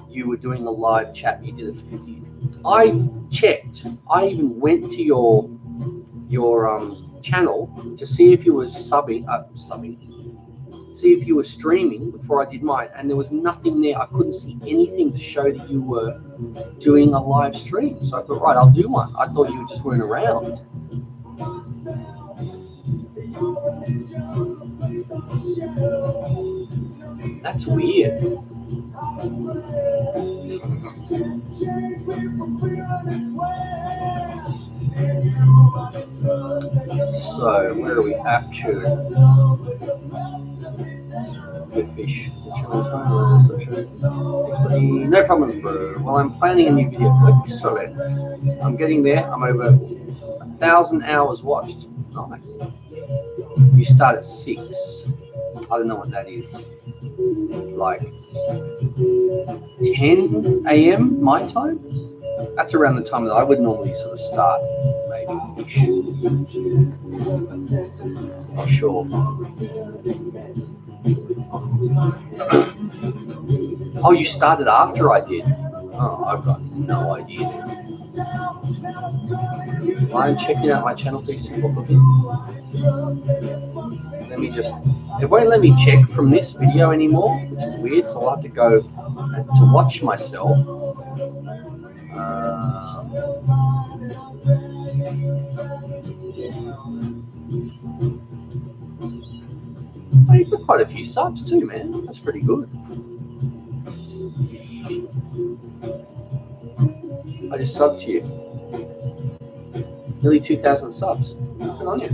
[SPEAKER 1] you were doing a live chat. You did it for 50. I checked. I even went to your channel to see if you were see if you were streaming before I did mine, and there was nothing there. I couldn't see anything to show that you were doing a live stream. So I thought, right, I'll do one. I thought you just weren't around. That's weird. So, where are we at to? Good fish. No problems, bro. Well, I'm planning a new video. Excellent. I'm getting there. I'm over 1,000 hours watched. Nice. You start at 6. I don't know what that is. Like 10 a.m. my time? That's around the time that I would normally sort of start, maybe-ish. Not sure. Oh, you started after I did? Oh, I've got no idea. Mind checking out my channel, please? Simple Cooking. Let me just... It won't let me check from this video anymore, which is weird, so I'll have to go to watch myself. Oh, you've got quite a few subs too, man. That's pretty good. I just subbed to you. Nearly 2,000 subs. Good on you.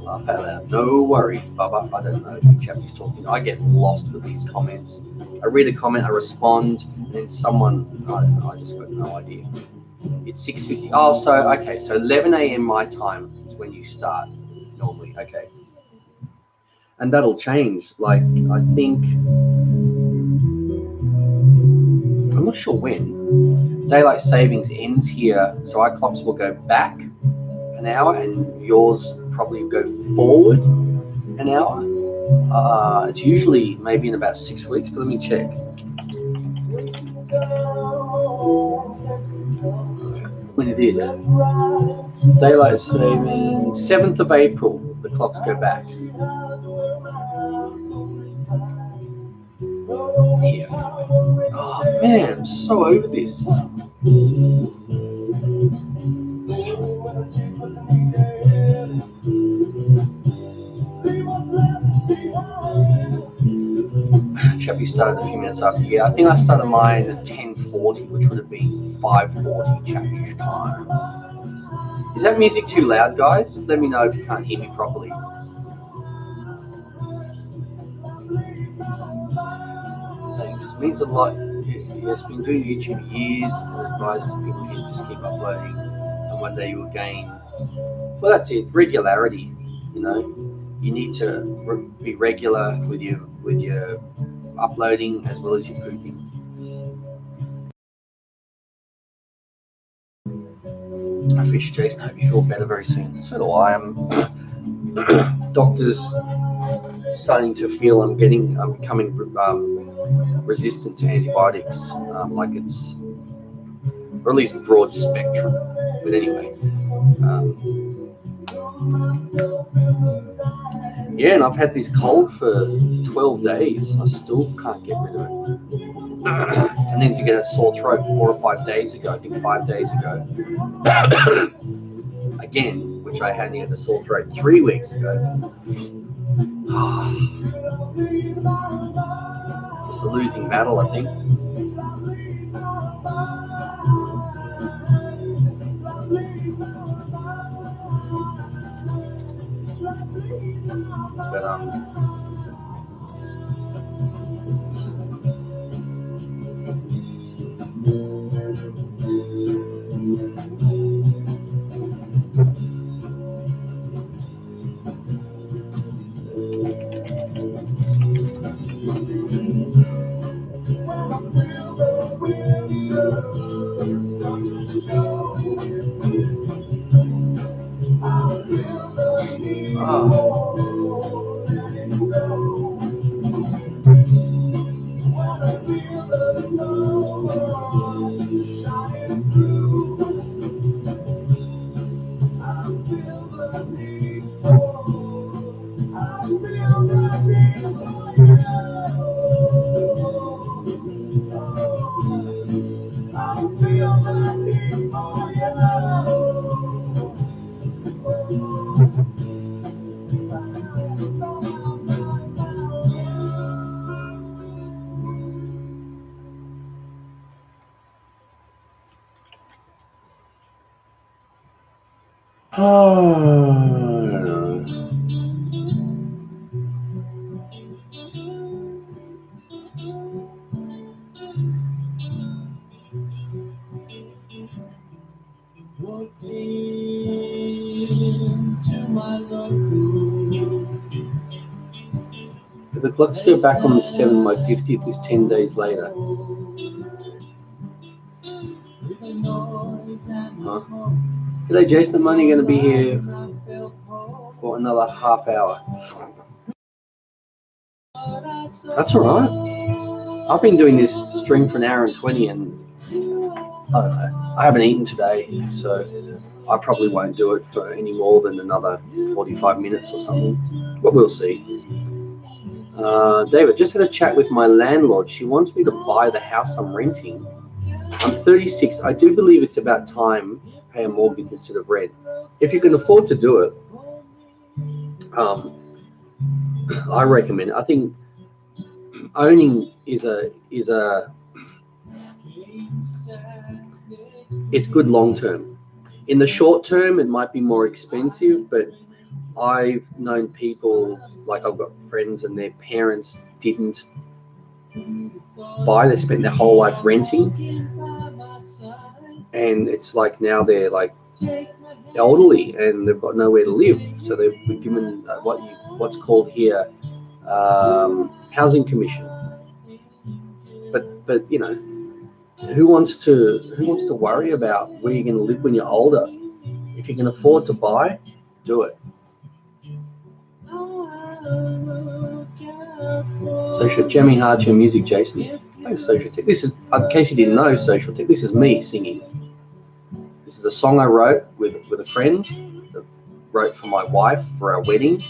[SPEAKER 1] Laugh out loud. No worries, Bubba. I don't know who chap is talking. I get lost with these comments. I read a comment, I respond, and then someone, I don't know, I just got no idea. It's 6:50. Oh, so, okay, so 11 a.m. my time is when you start normally. Okay. And that'll change. Like, I think, I'm not sure when. Daylight savings ends here, so our clocks will go back an hour and yours probably go forward an hour. It's usually maybe in about 6 weeks, but let me check. When it is. Daylight saving, 7th of April, the clocks go back. Yeah. Oh man, I'm so over this. Chappie started a few minutes after. Yeah, I think I started mine at 10:40, which would have been 5:40 Chappie's time. Is that music too loud, guys? Let me know if you can't hear me properly. Thanks. It means a lot. Yes, been doing YouTube years and advised people to just keep uploading, and one day you will gain. Well, that's it. Regularity. You know, you need to be regular with your uploading as well as your cooking. I fish, Jason. Hope you feel better very soon. So do I. Doctors starting to feel I'm becoming resistant to antibiotics, like it's, or at least broad spectrum. But anyway, yeah, and I've had this cold for 12 days. I still can't get rid of it. And then to get a sore throat 4 or 5 days ago, I think 5 days ago, again, which I hadn't had a sore throat 3 weeks ago. Just a losing battle, I think. But If the clocks go back on the 7th, my 50th is 10 days later. Huh? G'day, Jason. I'm only going to be here for another half hour. That's all right. I've been doing this stream for an hour and 20, and I don't know. I haven't eaten today, so I probably won't do it for any more than another 45 minutes or something. But we'll see. David, just had a chat with my landlord. She wants me to buy the house I'm renting. I'm 36. I do believe it's about time to pay a mortgage instead of rent. If you can afford to do it, I recommend it. I think owning it's good long term. In the short term, it might be more expensive, but I've known people, like I've got friends and their parents didn't buy, they spent their whole life renting, and it's like now they're like elderly and they've got nowhere to live, so they've been given what's called here housing commission. But you know, who wants to worry about where you're going to live when you're older? If you can afford to buy, do it. Social jamming hard to your music, Jason. Thanks, Social Tech. This is, in case you didn't know, Social Tech, this is me singing. This is a song I wrote with a friend that wrote for my wife for our wedding.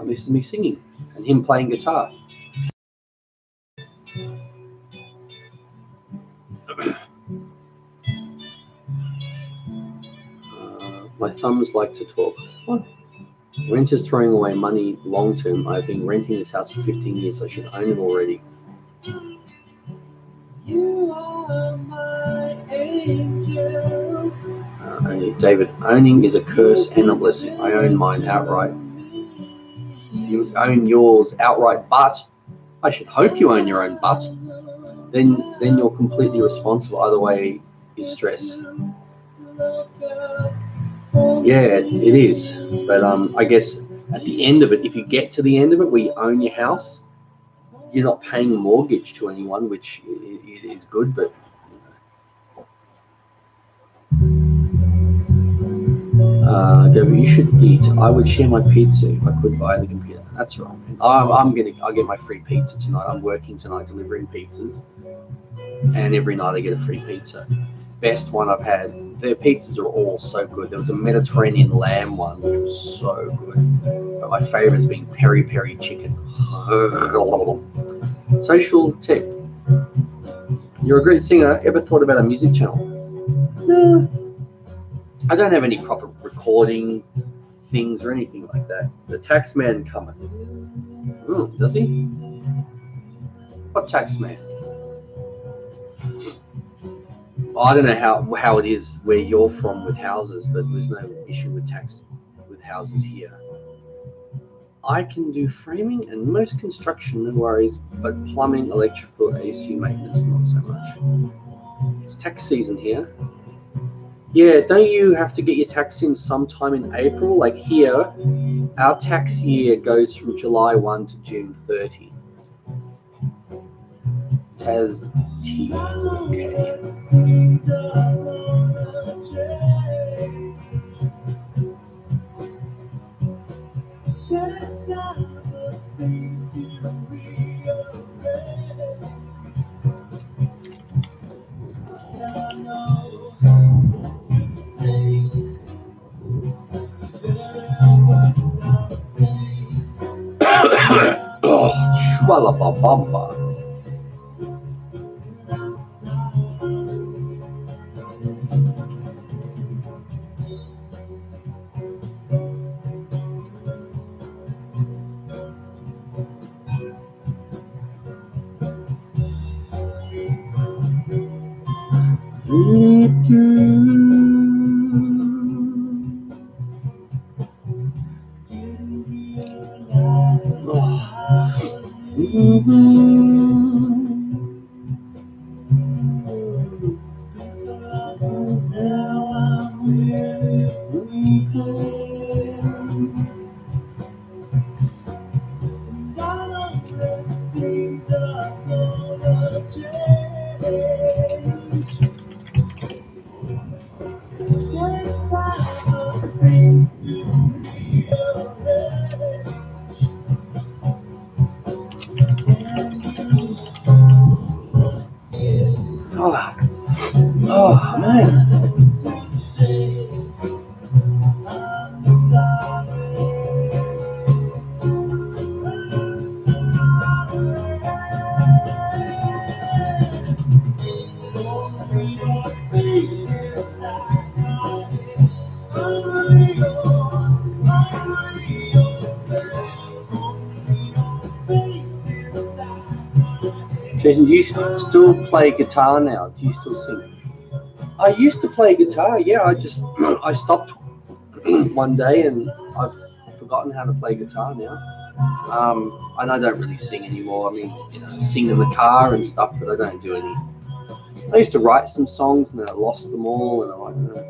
[SPEAKER 1] This is me singing and him playing guitar. My thumbs like to talk. What? Renters throwing away money long term. I've been renting this house for 15 years. I should own it already. You are my angel. David, owning is a curse and a blessing. I own mine outright. You own yours outright, but I should hope you own your own but. Then you're completely responsible. Other way is stress. Yeah, it is. But I guess at the end of it, if you get to the end of it where you own your house, you're not paying a mortgage to anyone, which is good. But you should eat. I would share my pizza if I could buy the computer. That's right. I'll get my free pizza tonight. I'm working tonight delivering pizzas, and every night I get a free pizza. Best one I've had. Their pizzas are all so good. There was a Mediterranean lamb one, which was so good. But my favorite has been peri peri chicken. Social Tech. You're a great singer. Ever thought about a music channel? No. I don't have any proper recording things or anything like that. The tax man coming. Oh, does he? What tax man? I don't know how it is where you're from with houses, but there's no issue with tax with houses here. I can do framing and most construction, no worries, but plumbing, electrical, AC maintenance, not so much. It's tax season here. Yeah, don't you have to get your tax in sometime in April? Like here, our tax year goes from July 1 to June 30. Has T's, okay. Oh, shwalababamba. Oh man. Jason, do you still play guitar now? Do you still sing? I used to play guitar, yeah. I stopped one day and I've forgotten how to play guitar now. And I don't really sing anymore. I mean, I sing in the car and stuff, but I don't do any. I used to write some songs and then I lost them all, and I'm like,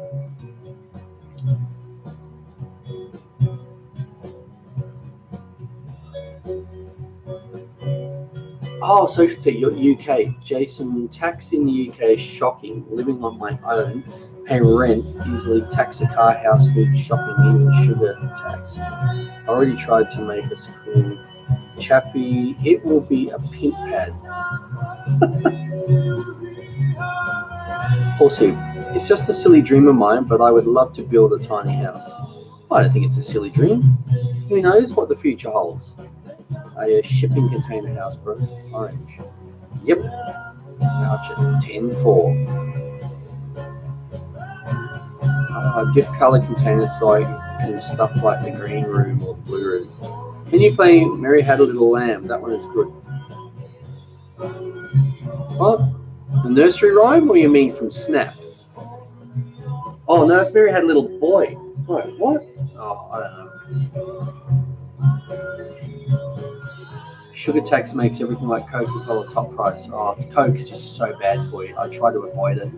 [SPEAKER 1] Oh, social tech, you're UK. Jason, tax in the UK is shocking. Living on my own, pay rent, easily tax a car, house, food, shopping, even sugar tax. I already tried to make us cool. Chappy, it will be a pink pad. Also, it's just a silly dream of mine, but I would love to build a tiny house. I don't think it's a silly dream. Who knows what the future holds? A shipping container house, bro. Orange. Yep. Voucher 10-4. Diff color containers so I can stuff like the green room or the blue room. Can you play Mary Had a Little Lamb? That one is good. What? The nursery rhyme, or you mean from Snap? Oh no, it's Mary Had a Little Boy. Wait, what? Oh, I don't know. Sugar tax makes everything like Coca-Cola top price. Oh, Coke's just so bad for you. I try to avoid it.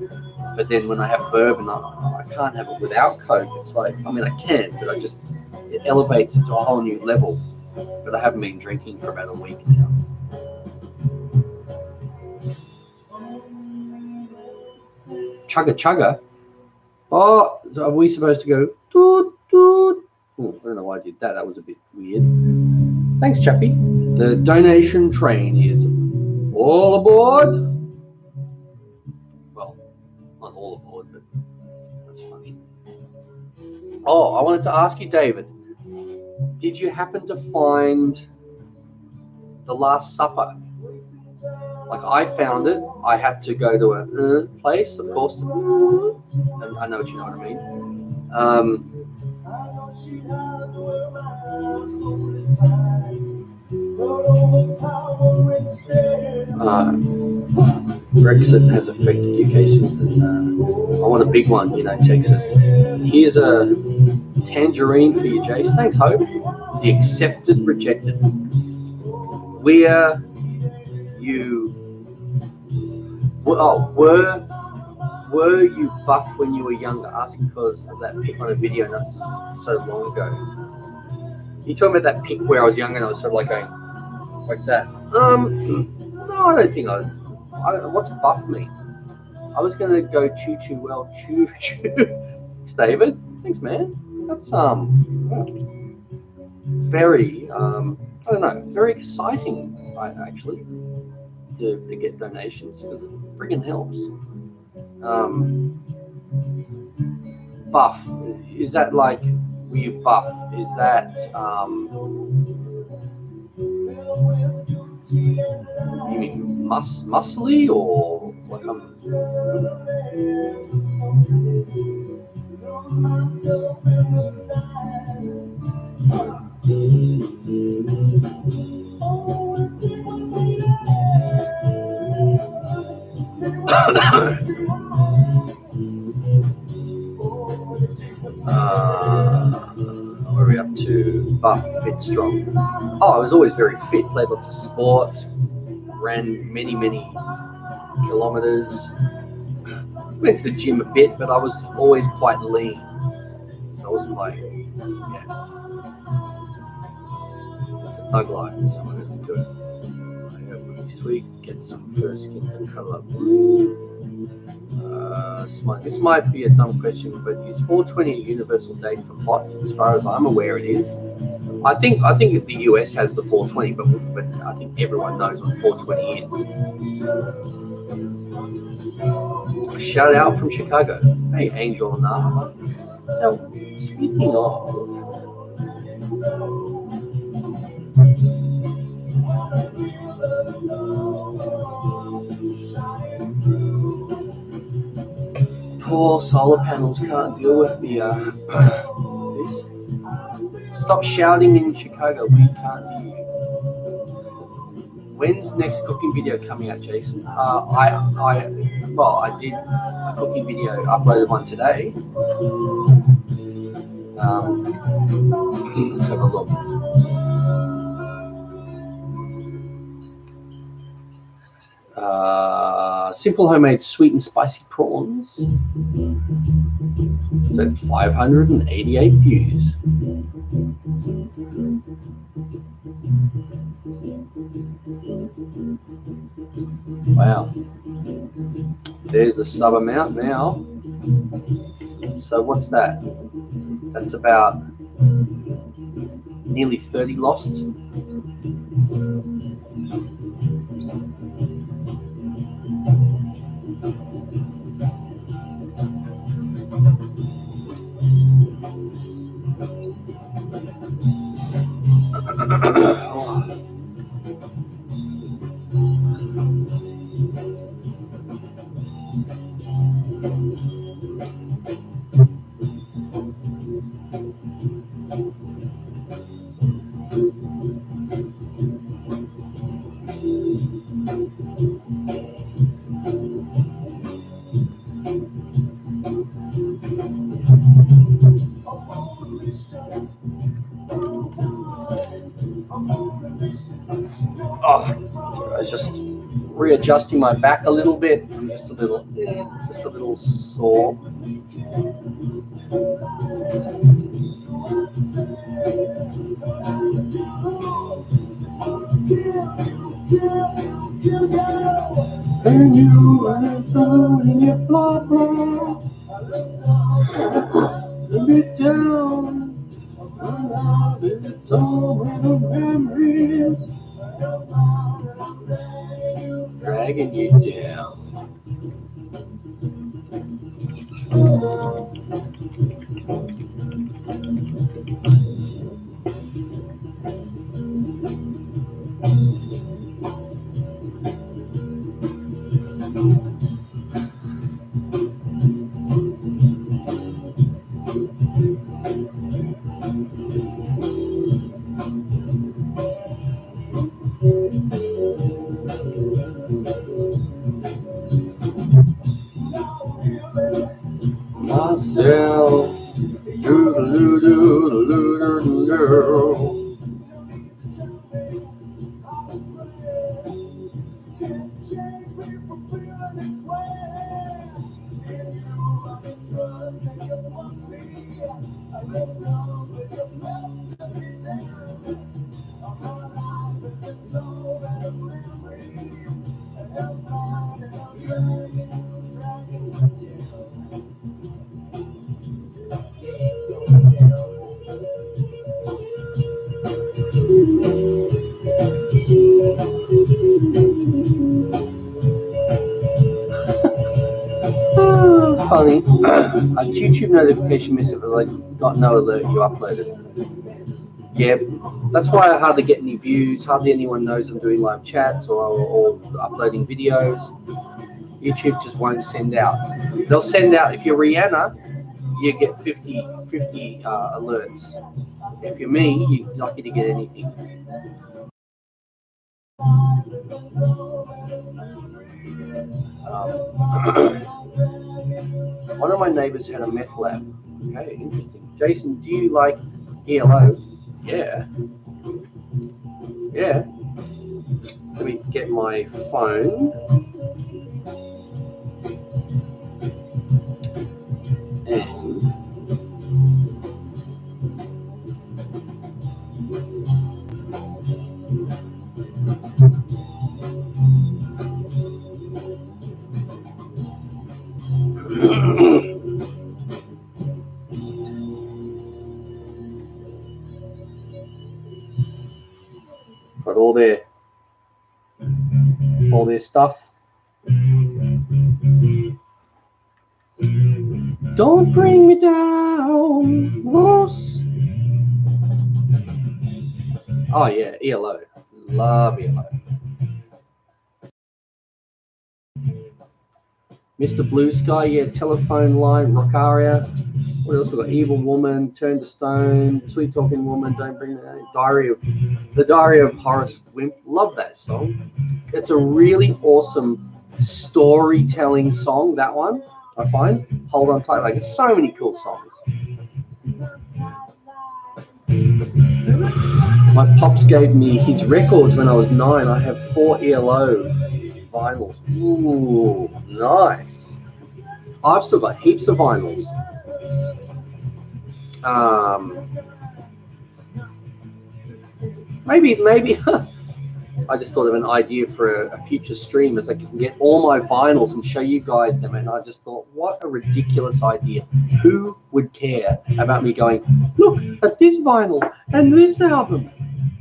[SPEAKER 1] But then when I have bourbon, I can't have it without Coke. It's like, I mean, I can, but it elevates it to a whole new level. But I haven't been drinking for about a week now. Chugga chugga. Oh, are we supposed to go toot toot? Oh, I don't know why I did that. That was a bit weird. Thanks, Chappy. The donation train is all aboard. Well, not all aboard, but that's funny. Oh, I wanted to ask you, David, did you happen to find The Last Supper? Like, I found it. I had to go to a place, of course. And I know what you know what I mean. Brexit has affected UK citizens. I want a big one, Texas. Here's a tangerine for you, Jace. Thanks, Hope. The accepted, rejected. Were you buff when you were younger? Asking because of that pic on a video not so long ago. You talking about that pic where I was younger and I was sort of like going like that? No, I don't think I was. I don't know what's buff me. I was gonna go choo well choo. Thanks, David. Thanks, man. That's very I don't know, very exciting. Actually, to get donations because it friggin' helps. Buff, is that like, were you buff? Is that you mean muscly or like what are we up to? Buff, fit, strong. Oh, I was always very fit, played lots of sports, ran many kilometers. went to the gym a bit, but I was always quite lean. So I wasn't like, yeah. It's a thug life. Someone has to do it. It would be sweet. Get some fur skin to curl up. This might be a dumb question, but is 420 a universal date for pot? As far as I'm aware, it is. I think the US has the 420, but I think everyone knows what 420 is. Shout out from Chicago. Hey, Angel and Now, speaking of, poor solar panels can't deal with the this. Stop shouting in Chicago. We can't hear you. When's next cooking video coming out, Jason? I did a cooking video, uploaded one today. Let's have a look. Simple homemade sweet and spicy prawns. It's at 588 views. Wow. There's the sub amount now. So what's that? That's about nearly 30 lost. I was just readjusting my back a little bit. I'm just a little sore. And you are in your blood, let me down. It's all in the memories, dragging you down. Myself, funny. A YouTube notification message like got no alert you uploaded. Yeah, that's why I hardly get any views. Hardly anyone knows I'm doing live chats or uploading videos. YouTube just won't send out. They'll send out, if you're Rihanna, you get 50 alerts. If you're me, you're lucky to get anything. One of my neighbors had a meth lab. Okay, interesting. Jason, do you like ELO? Yeah. Yeah. Let me get my phone. all their stuff. Don't bring me down, Ross. Oh yeah, ELO. Love ELO. Mr. Blue Sky, yeah, Telephone Line, Rockaria. What else we got? Evil Woman, Turn to Stone, Sweet Talking Woman, Don't Bring Me Down, The Diary of Horace Wimp. Love that song. It's a really awesome storytelling song, that one, I find. Hold On Tight, like there's so many cool songs. My pops gave me his records when I was 9. I have 4 ELO vinyls. Ooh, nice. I've still got heaps of vinyls. Maybe I just thought of an idea for a future stream, as I can get all my vinyls and show you guys them, and I just thought, what a ridiculous idea. Who would care about me going, look at this vinyl and this album?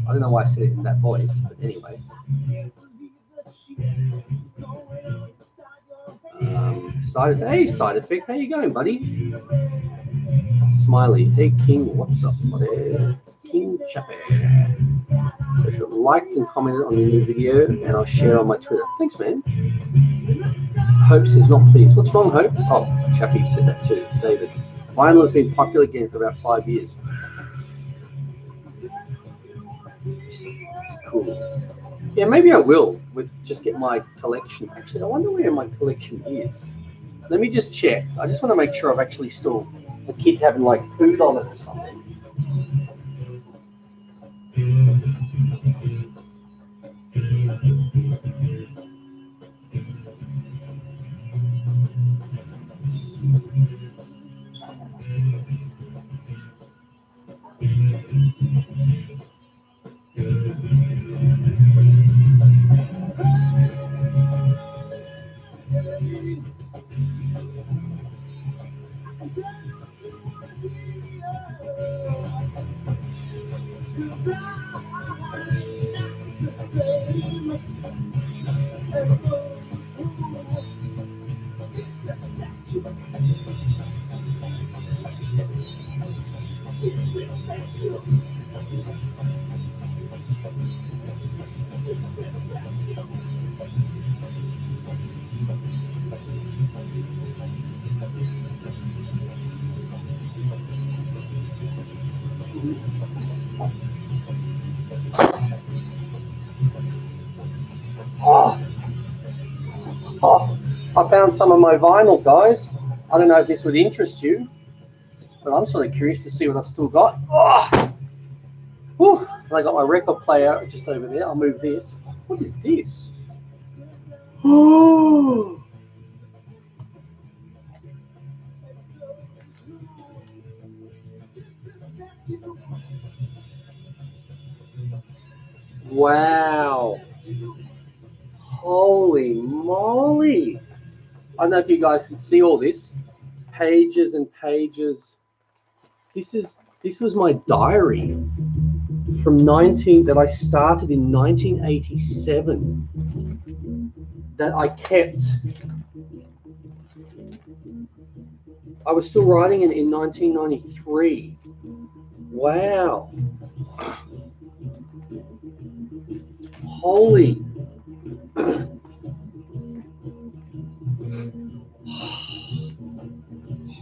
[SPEAKER 1] I don't know why I said it in that voice, but anyway. Side effect, how you going, buddy? Smiley, hey King, what's up, buddy? King Chappy. So if you liked and commented on the new video, and I'll share on my Twitter. Thanks, man. Hope says not pleased. What's wrong, Hope? Oh, Chappy said that too. David. Vinyl has been popular again for about 5 years. It's cool. Yeah, maybe I will just get my collection. Actually, I wonder where my collection is. Let me just check. I just want to make sure I've actually still, the kids haven't like pooed on it or something. I found some of my vinyl, guys. I don't know if this would interest you, but I'm sort of curious to see what I've still got. Oh, whew. And I got my record player just over there. I'll move this. What is this? Oh. Wow. Holy moly. I don't know if you guys can see all this. Pages and pages. This was my diary from that I started in 1987 that I kept. I was still writing it in 1993. Wow. Holy.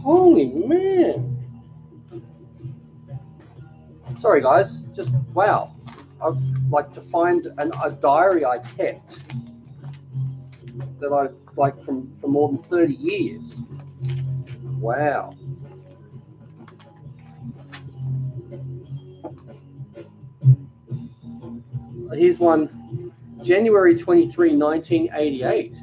[SPEAKER 1] Holy man. Sorry guys, just wow. I'd like to find a diary I kept that I like from more than 30 years. Wow. Here's one, January 23, 1988.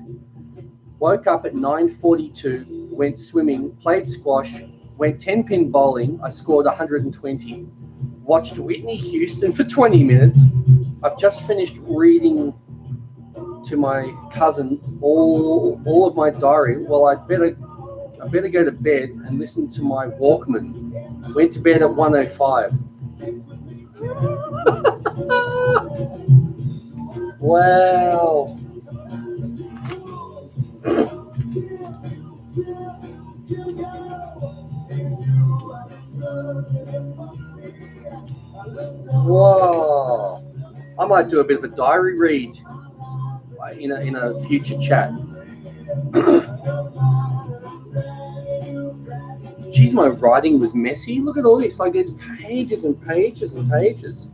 [SPEAKER 1] Woke up at 9:42, went swimming, played squash, went 10-pin bowling. I scored 120. Watched Whitney Houston for 20 minutes. I've just finished reading to my cousin all of my diary. Well, I better go to bed and listen to my Walkman. Went to bed at 1:05. Wow. Whoa. I might do a bit of a diary read in a future chat. Geez, my writing was messy. Look at all this. Like, there's pages and pages and pages.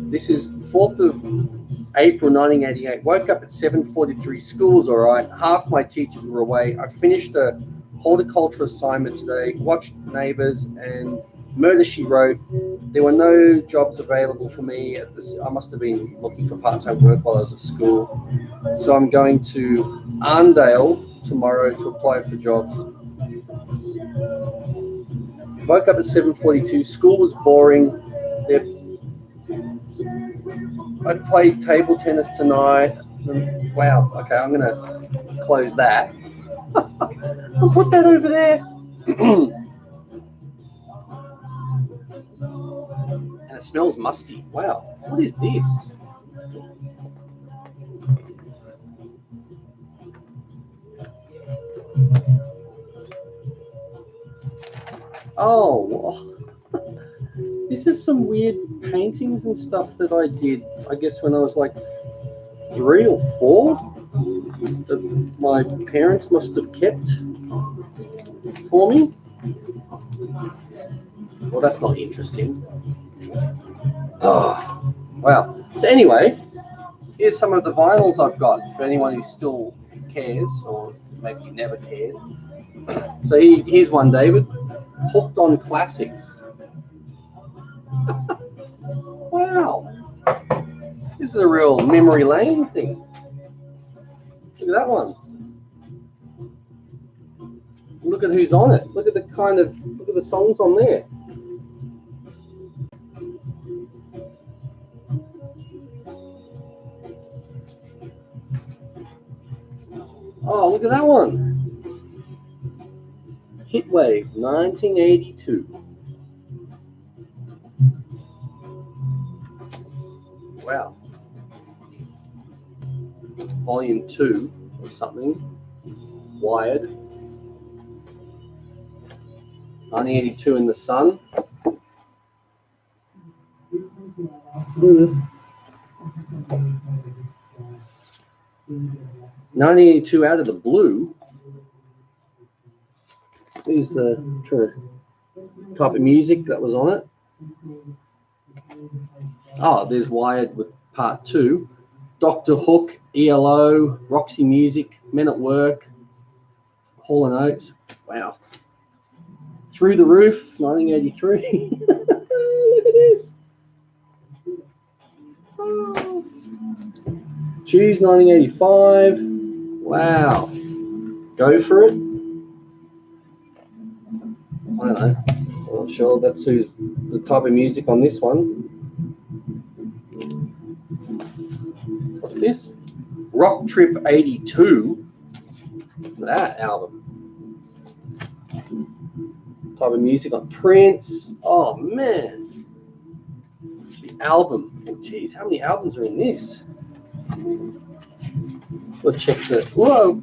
[SPEAKER 1] This is 4th of April 1988. Woke up at 7:43. School was all right. Half my teachers were away. I finished a horticulture assignment today. Watched Neighbours and Murder, She Wrote. There were no jobs available for me at this. I must have been looking for part-time work while I was at school. So I'm going to Arndale tomorrow to apply for jobs. Woke up at 7:42. School was boring. I played table tennis tonight. Wow. Okay, I'm going to close that. I'll put that over there. And it smells musty. Wow. What is this? Oh, this is some weird paintings and stuff that I did, I guess, when I was like 3 or 4 that my parents must have kept for me. Well, that's not interesting. Oh, wow. So anyway, here's some of the vinyls I've got for anyone who still cares, or maybe never cared. So here's one, David. Hooked on Classics. Wow. This is a real memory lane thing. Look at that one. Look at who's on it. Look at the songs on there. Oh, look at that one. Hitwave, 1982. Wow. Volume 2 or something. Wired. 1982 in the Sun. Look at this. 1982 Out of the Blue. Here's the type of music that was on it. Oh, there's Wired with Part 2. Dr. Hook, ELO, Roxy Music, Men at Work, Hall & Oates. Wow. Through the Roof, 1983. Look at this. Oh. Choose, 1985. Wow. Go For It. I don't know. I'm not sure that's who's the type of music on this one. What's this? Rock Trip 82. Look at that album. Type of music on Prince. Oh man. The album. Oh geez, how many albums are in this? We'll check the. Whoa.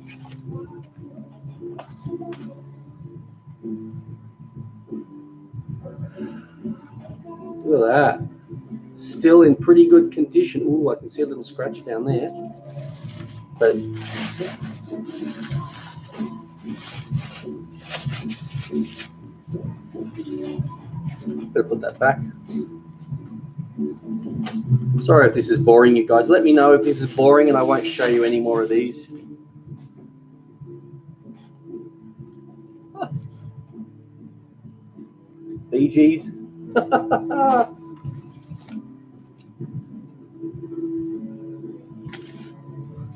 [SPEAKER 1] Look at that. Still in pretty good condition. Ooh, I can see a little scratch down there. But better put that back. I'm sorry if this is boring, you guys. Let me know if this is boring and I won't show you any more of these. Bee Gees.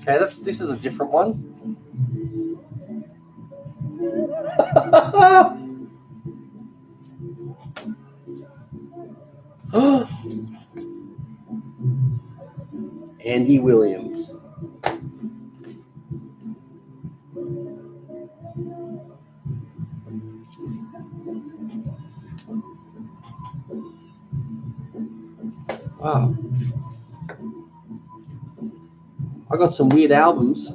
[SPEAKER 1] Okay, this is a different one. Andy Williams. Wow. I got some weird albums.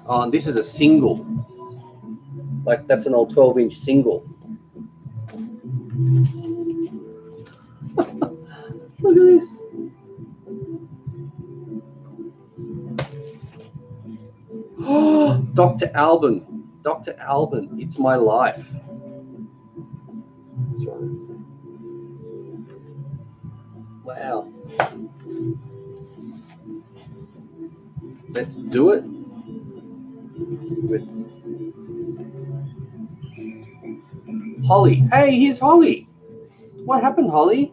[SPEAKER 1] Oh, and this is a single. Like, that's an old 12-inch single. Look at this. Dr. Alban. Dr. Alban. It's My Life. That's right. Wow. Let's do it. With Holly. Hey, here's Holly. What happened, Holly?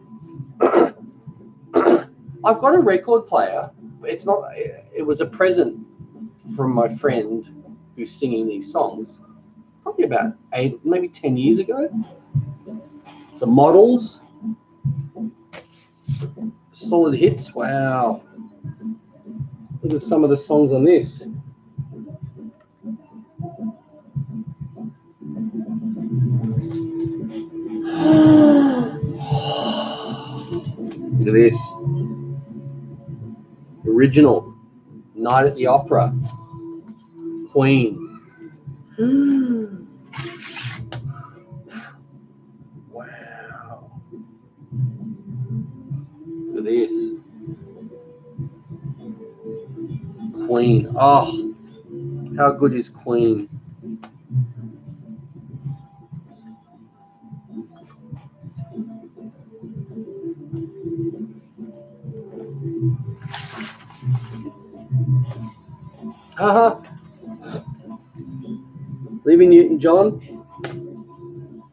[SPEAKER 1] I've got a record player. It's not. It was a present from my friend who's singing these songs. Probably about 8, maybe 10 years ago. The Models. Solid Hits. Wow. Look at some of the songs on this. Look at this. Original. Night at the Opera. Queen. Wow. Look at this. Queen. Oh, how good is Queen? Haha. Olivia Newton-John.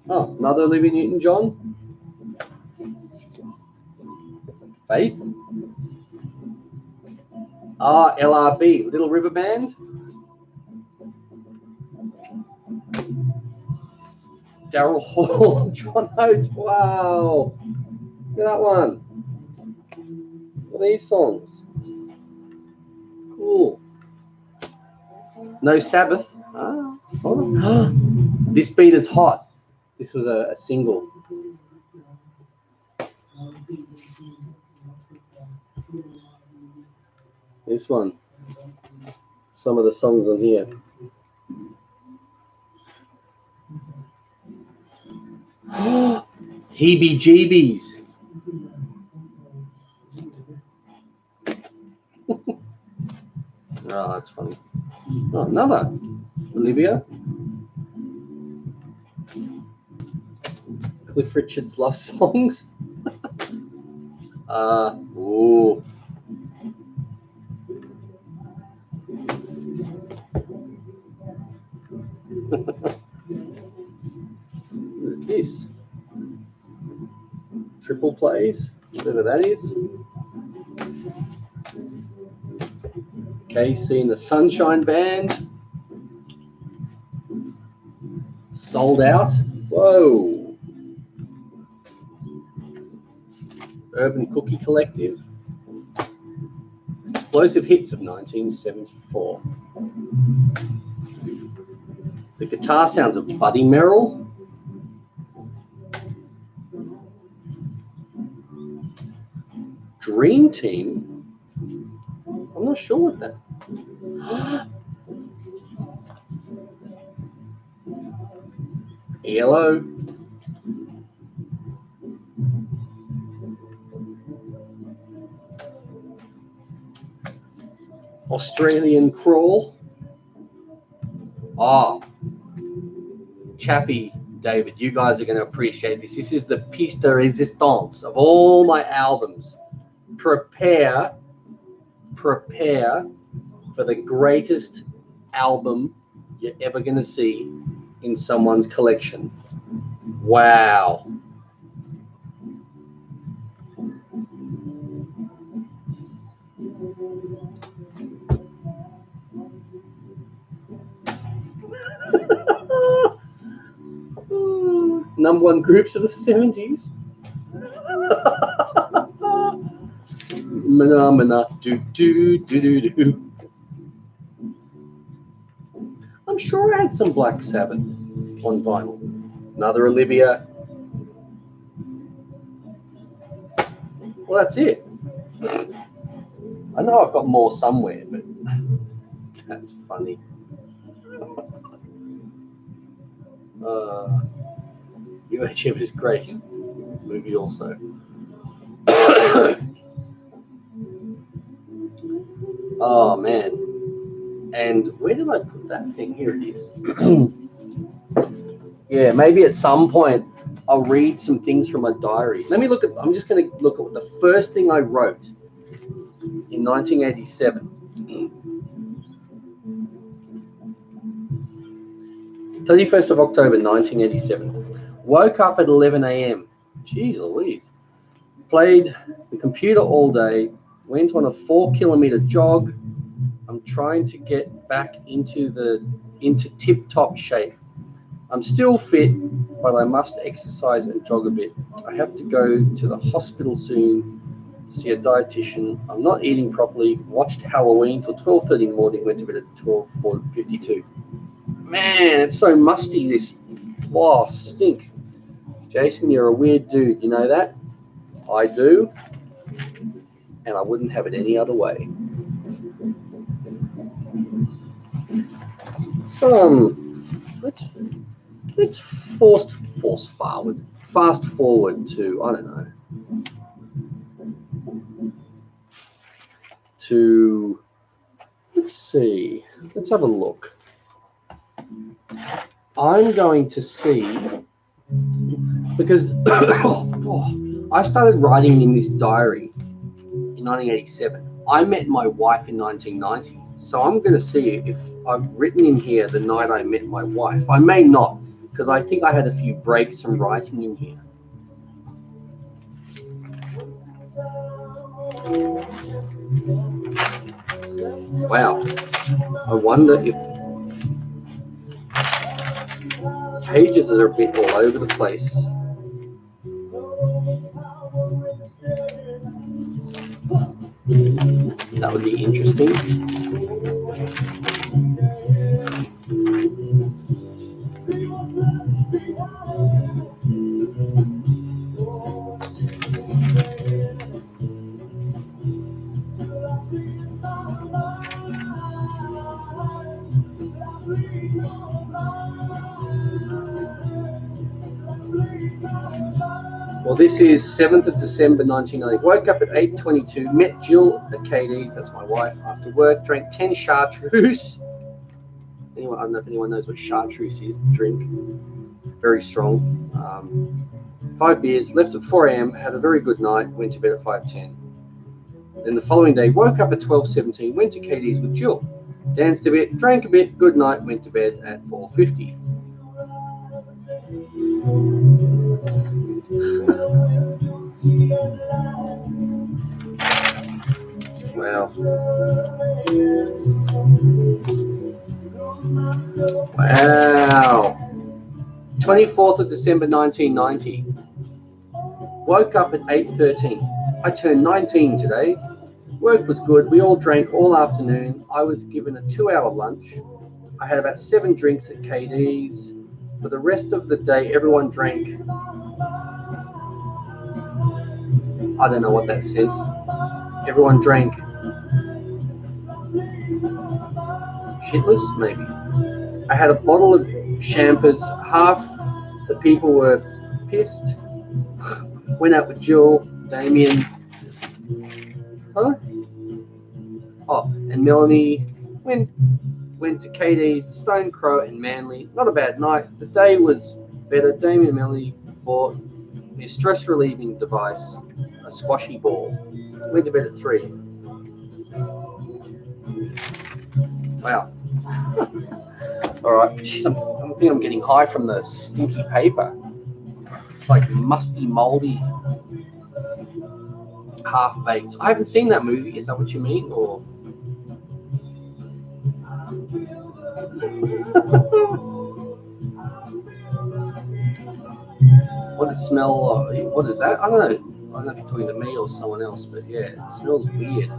[SPEAKER 1] Oh, another Olivia Newton-John. Faith. Ah, LRB, Little River Band. Daryl Hall, John Oates. Wow. Look at that one. What are these songs? Cool. No Sabbath. Ah, hold on. This Beat Is Hot. This was a single. This one. Some of the songs on here. Heebie-jeebies. Oh, that's funny. Oh, another. Olivia. Cliff Richard's love songs. Ooh. What is this? Triple plays, whatever that is. KC and the Sunshine Band. Sold Out. Whoa. Urban Cookie Collective. Explosive Hits of 1974. The guitar sounds of Buddy Merrill. Dream Team. I'm not sure what that. ELO. Australian Crawl. Oh, Chappie, David, you guys are going to appreciate this. This is the piece de resistance of all my albums. Prepare for the greatest album you're ever going to see in someone's collection. Wow. Number one groups of the 70s. Mana, do, do, do, do, do. I'm sure I had some Black Sabbath on vinyl. Another Olivia. Well, that's it. I know I've got more somewhere, but that's funny. UHM is great. Movie also. Oh man. And where did I put that thing? Here it is. Yeah, maybe at some point I'll read some things from my diary. Let me look at, I'm just going to look at the first thing I wrote in 1987. 31st of October 1987. Woke up at 11 a.m. Jeez Louise. Played the computer all day. Went on a 4-kilometer jog. I'm trying to get back into tip-top shape. I'm still fit, but I must exercise and jog a bit. I have to go to the hospital soon to see a dietitian. I'm not eating properly. Watched Halloween till 12:30 in the morning. Went to bed at 12:52. Man, it's so musty, this. Oh, stink. Jason, you're a weird dude. You know that? I do. And I wouldn't have it any other way. So, let's fast forward to, I don't know, to, let's see, let's have a look. I'm going to see, because I started writing in this diary in 1987. I met my wife in 1990. So I'm going to see if I've written in here the night I met my wife. I may not, because I think I had a few breaks from writing in here. Wow. I wonder if pages are a bit all over the place. That would be interesting. Well, this is 7th of December 1990. Woke up at 8:22, met Jill at KD's, that's my wife, after work, drank 10 chartreuse. I don't know if anyone knows what chartreuse is, drink. Very strong. 5 beers, left at 4 a.m., had a very good night, went to bed at 5:10. Then the following day, woke up at 12:17, went to KD's with Jill, danced a bit, drank a bit, good night, went to bed at 4:50. Wow. Wow. 24th of December 1990. Woke up at 8:13. I turned 19 today. Work was good. We all drank all afternoon. I was given a 2-hour lunch. I had about 7 drinks at KD's. For the rest of the day, everyone drank. I don't know what that says. Everyone drank shitless, maybe. I had a bottle of champers. Half the people were pissed. Went out with Jill, Damien, and Melanie. Went to KD's, Stone Crow, and Manly. Not a bad night. The day was better. Damien and Melanie bought me a stress-relieving device, a squashy ball. Went to bed at 3. Wow. All right. I think I'm getting high from the stinky paper. It's like musty, moldy, half-baked. I haven't seen that movie. Is that what you mean, or? What does it smell like? What is that? I don't know. I don't know if you're talking to me or someone else, but yeah, it smells weird.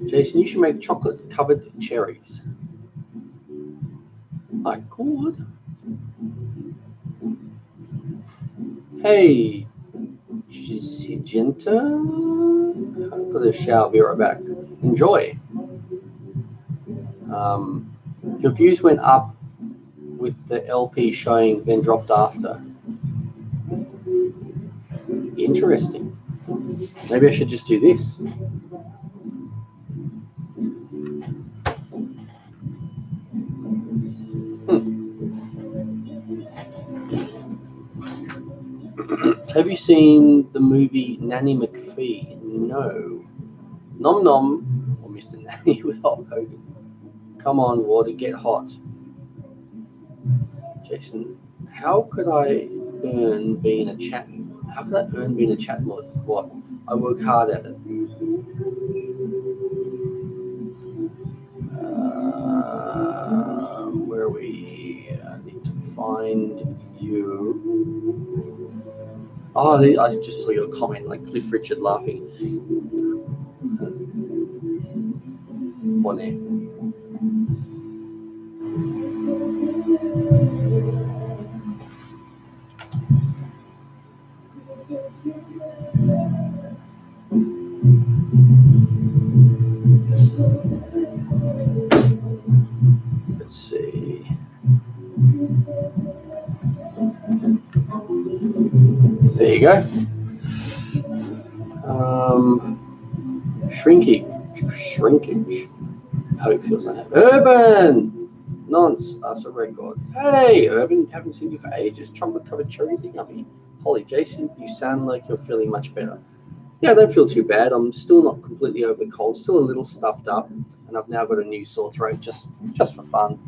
[SPEAKER 1] Jason, you should make chocolate-covered cherries. I could. Hey, Jacinta. I've got a shower. I'll be right back. Enjoy. Your views went up with the LP showing, then dropped after. Interesting. Maybe I should just do this. Have you seen the movie Nanny McPhee? No. Nom Nom, or Mr. Nanny with Hulk Hogan. Come on, water, get hot. Jason, how could I earn being a chat? How could I earn being a chat mod? What? I work hard at it. Where are we? I need to find you. Oh, I just saw your comment, like Cliff Richard laughing. Funny. Let's see. There you go. Shrinkage. Hope feels like Urban! Nonce, that's a record. Hey, Urban, haven't seen you for ages. Chocolate-covered cherries are yummy. Holy Jason, you sound like you're feeling much better. Yeah, I don't feel too bad. I'm still not completely over the cold, still a little stuffed up, and I've now got a new sore throat just for fun.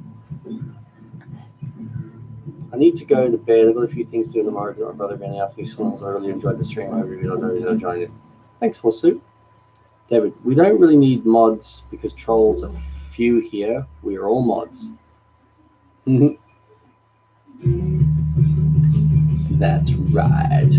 [SPEAKER 1] I need to go to bed. I've got a few things to do tomorrow. My brother ran out for these songs. I really enjoyed the stream. I really enjoyed it. Thanks, Forsooth. David, we don't really need mods because trolls are few here. We are all mods. That's right.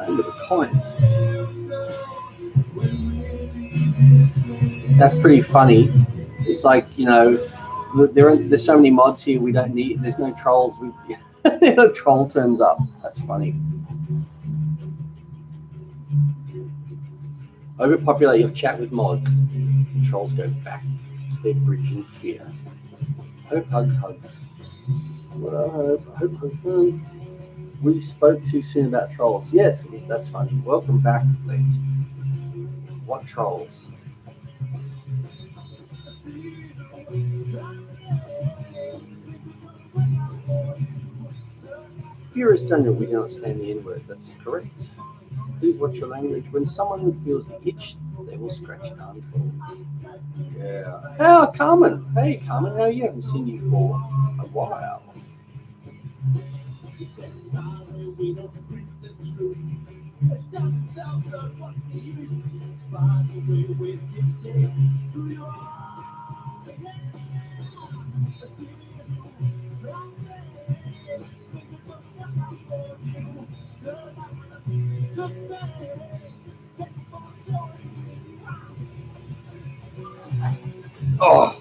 [SPEAKER 1] Look at the comments. That's pretty funny. It's like, you know, there's so many mods here we don't need. There's no trolls. The troll turns up. That's funny. Overpopulate your chat with mods. The trolls go back to their bridge in fear. Hope hugs. What I hope hugs. We spoke too soon about trolls. Yes, that's funny. Welcome back, late. What trolls? Purist Daniel, we do not stand the N-word. That's correct. Please watch your language. When someone feels the itch, they will scratch arm trolls. Yeah. Oh, Carmen. Hey, Carmen, how are you? I haven't seen you for a while. Oh.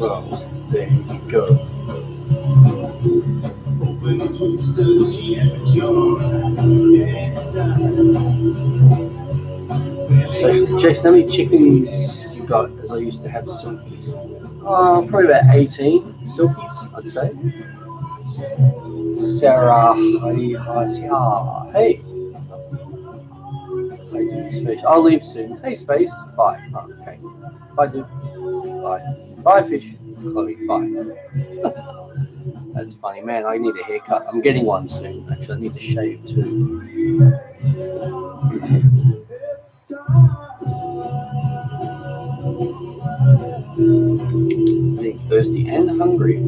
[SPEAKER 1] Well, there you go. So, Jason, how many chickens you got? As I used to have silkies. Probably about 18 silkies, I'd say. Sarah, hey. Space. I'll leave soon. Hey, Space. Bye. Oh, okay. Bye, dude. Bye. Bye, fish. Chloe. Bye. That's funny, man. I need a haircut. I'm getting one soon. Actually, I need to shave too. I'm getting thirsty and hungry.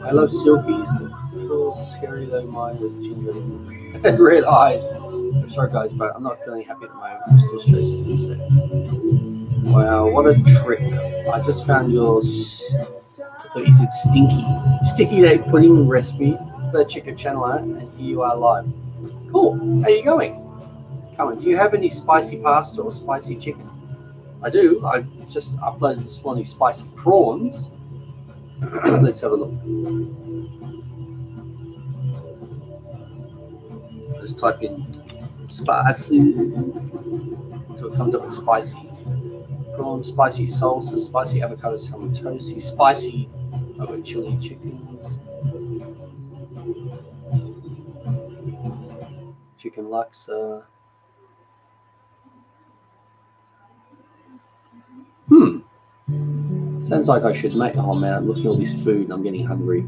[SPEAKER 1] I love silkies. Cool, scary though. Mine was ginger and red eyes. I'm sorry, guys, but I'm not feeling happy at the moment. I'm still stressed. So. Wow, what a trip! I just found your I thought you said stinky. Sticky date pudding recipe for the chicken channel, and here you are live. Cool. How you going? Come on. Do you have any spicy pasta or spicy chicken? I do. I just uploaded this morning spicy prawns. Let's have a look. Just type in spicy, so it comes up with spicy prawn, spicy salsa, spicy avocado salmon toasty, spicy. I've got chili chickens, chicken laksa. Sounds like I should make. Oh man, I'm looking at all this food and I'm getting hungry.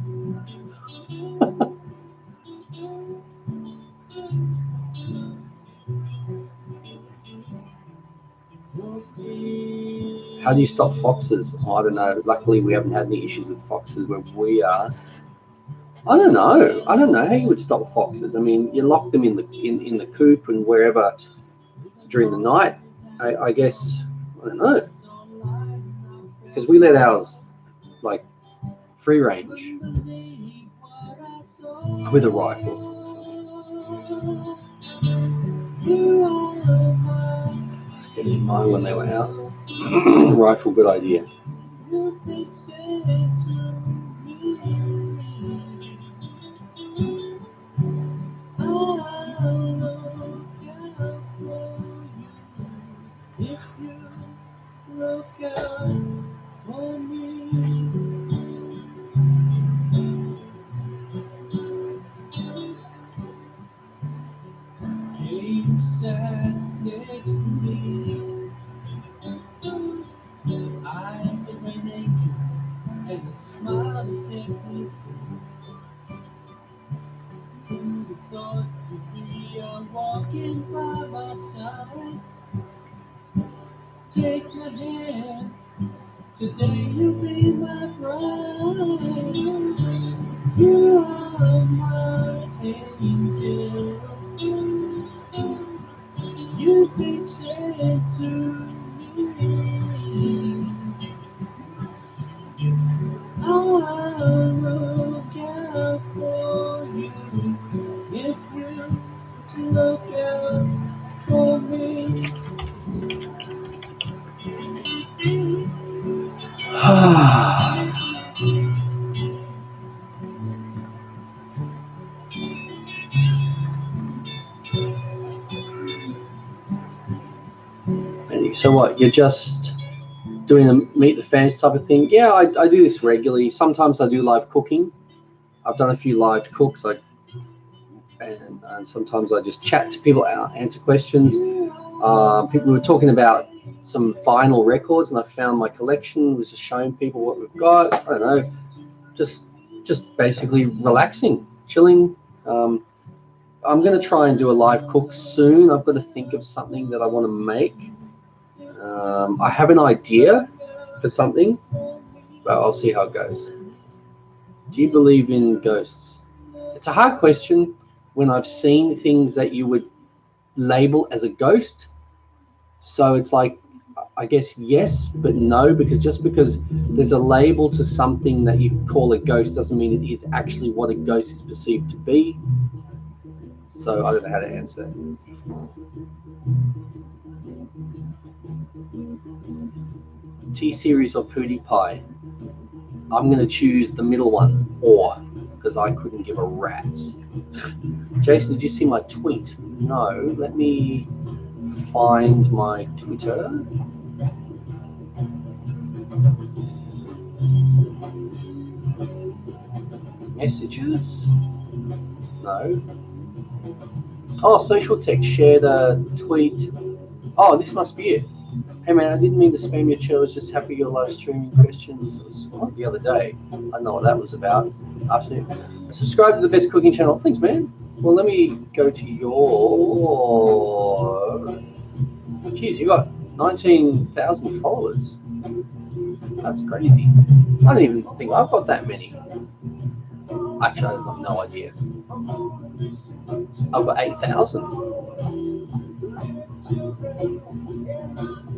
[SPEAKER 1] How do you stop foxes? Oh, I don't know. Luckily, we haven't had any issues with foxes where we are. I don't know. I don't know how you would stop foxes. I mean, you lock them in the coop and wherever during the night. I guess I don't know, because we let ours like free range with a rifle. Let's get in mind when they were out. Rifle, good idea.
[SPEAKER 2] Take my hand, today you be my bride. You are my angel. You've been sent to me. I'll look out for you if you look out for me.
[SPEAKER 1] So what? You're just doing a meet the fans type of thing? Yeah, I do this regularly. Sometimes I do live cooking. I've done a few live cooks, and sometimes I just chat to people, answer questions. People were talking about some vinyl records, and I found my collection. Was just showing people what we've got. I don't know, just basically relaxing, chilling. I'm going to try and do a live cook soon. I've got to think of something that I want to make. I have an idea for something, but I'll see how it goes. Do you believe in ghosts? It's a hard question when I've seen things that you would label as a ghost. So it's like, I guess yes, but no, because just because there's a label to something that you call a ghost doesn't mean it is actually what a ghost is perceived to be. So I don't know how to answer that. T-Series or PewDiePie? I'm going to choose the middle one, or, because I couldn't give a rat's. Jason, did you see my tweet? No. Let me find my Twitter. Messages? No. Oh, social text. Share the tweet. Oh, this must be it. Hey man, I didn't mean to spam your chat. I was just happy you're live streaming questions the other day. I don't know what that was about. Afternoon. Subscribe to the best cooking channel. Thanks, man. Well, let me go to your. Geez, you got 19,000 followers. That's crazy. I don't even think I've got that many. Actually, I've got no idea. I've got 8,000.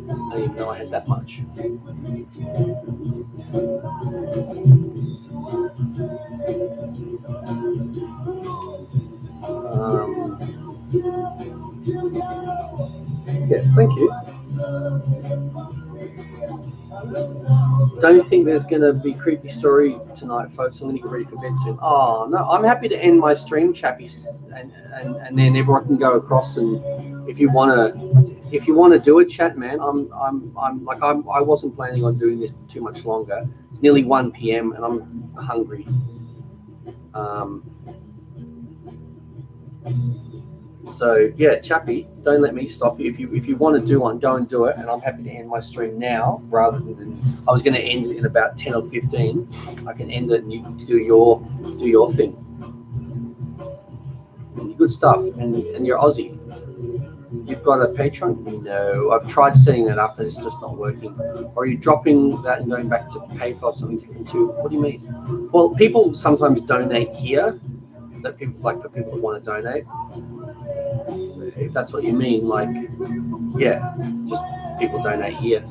[SPEAKER 1] I didn't even know I had that much. Yeah, thank you. Don't think there's going to be creepy story tonight, folks. I'm going to get ready for bed soon. Oh, no, I'm happy to end my stream, chappies, and then everyone can go across, and if you want to do a chat, man, I wasn't planning on doing this too much longer. It's nearly 1 p.m. and I'm hungry. So yeah, chappy, don't let me stop you. If you want to do one, go and do it, and I'm happy to end my stream now rather than I was going to end it in about 10 or 15. I can end it and you do your thing. Good stuff, and you're Aussie. You've got a Patreon? No, I've tried setting that up and it's just not working. Or are you dropping that and going back to PayPal or something different too? What do you mean? Well, people sometimes donate here. That people like for people who want to donate. If that's what you mean, like, yeah, just people donate here.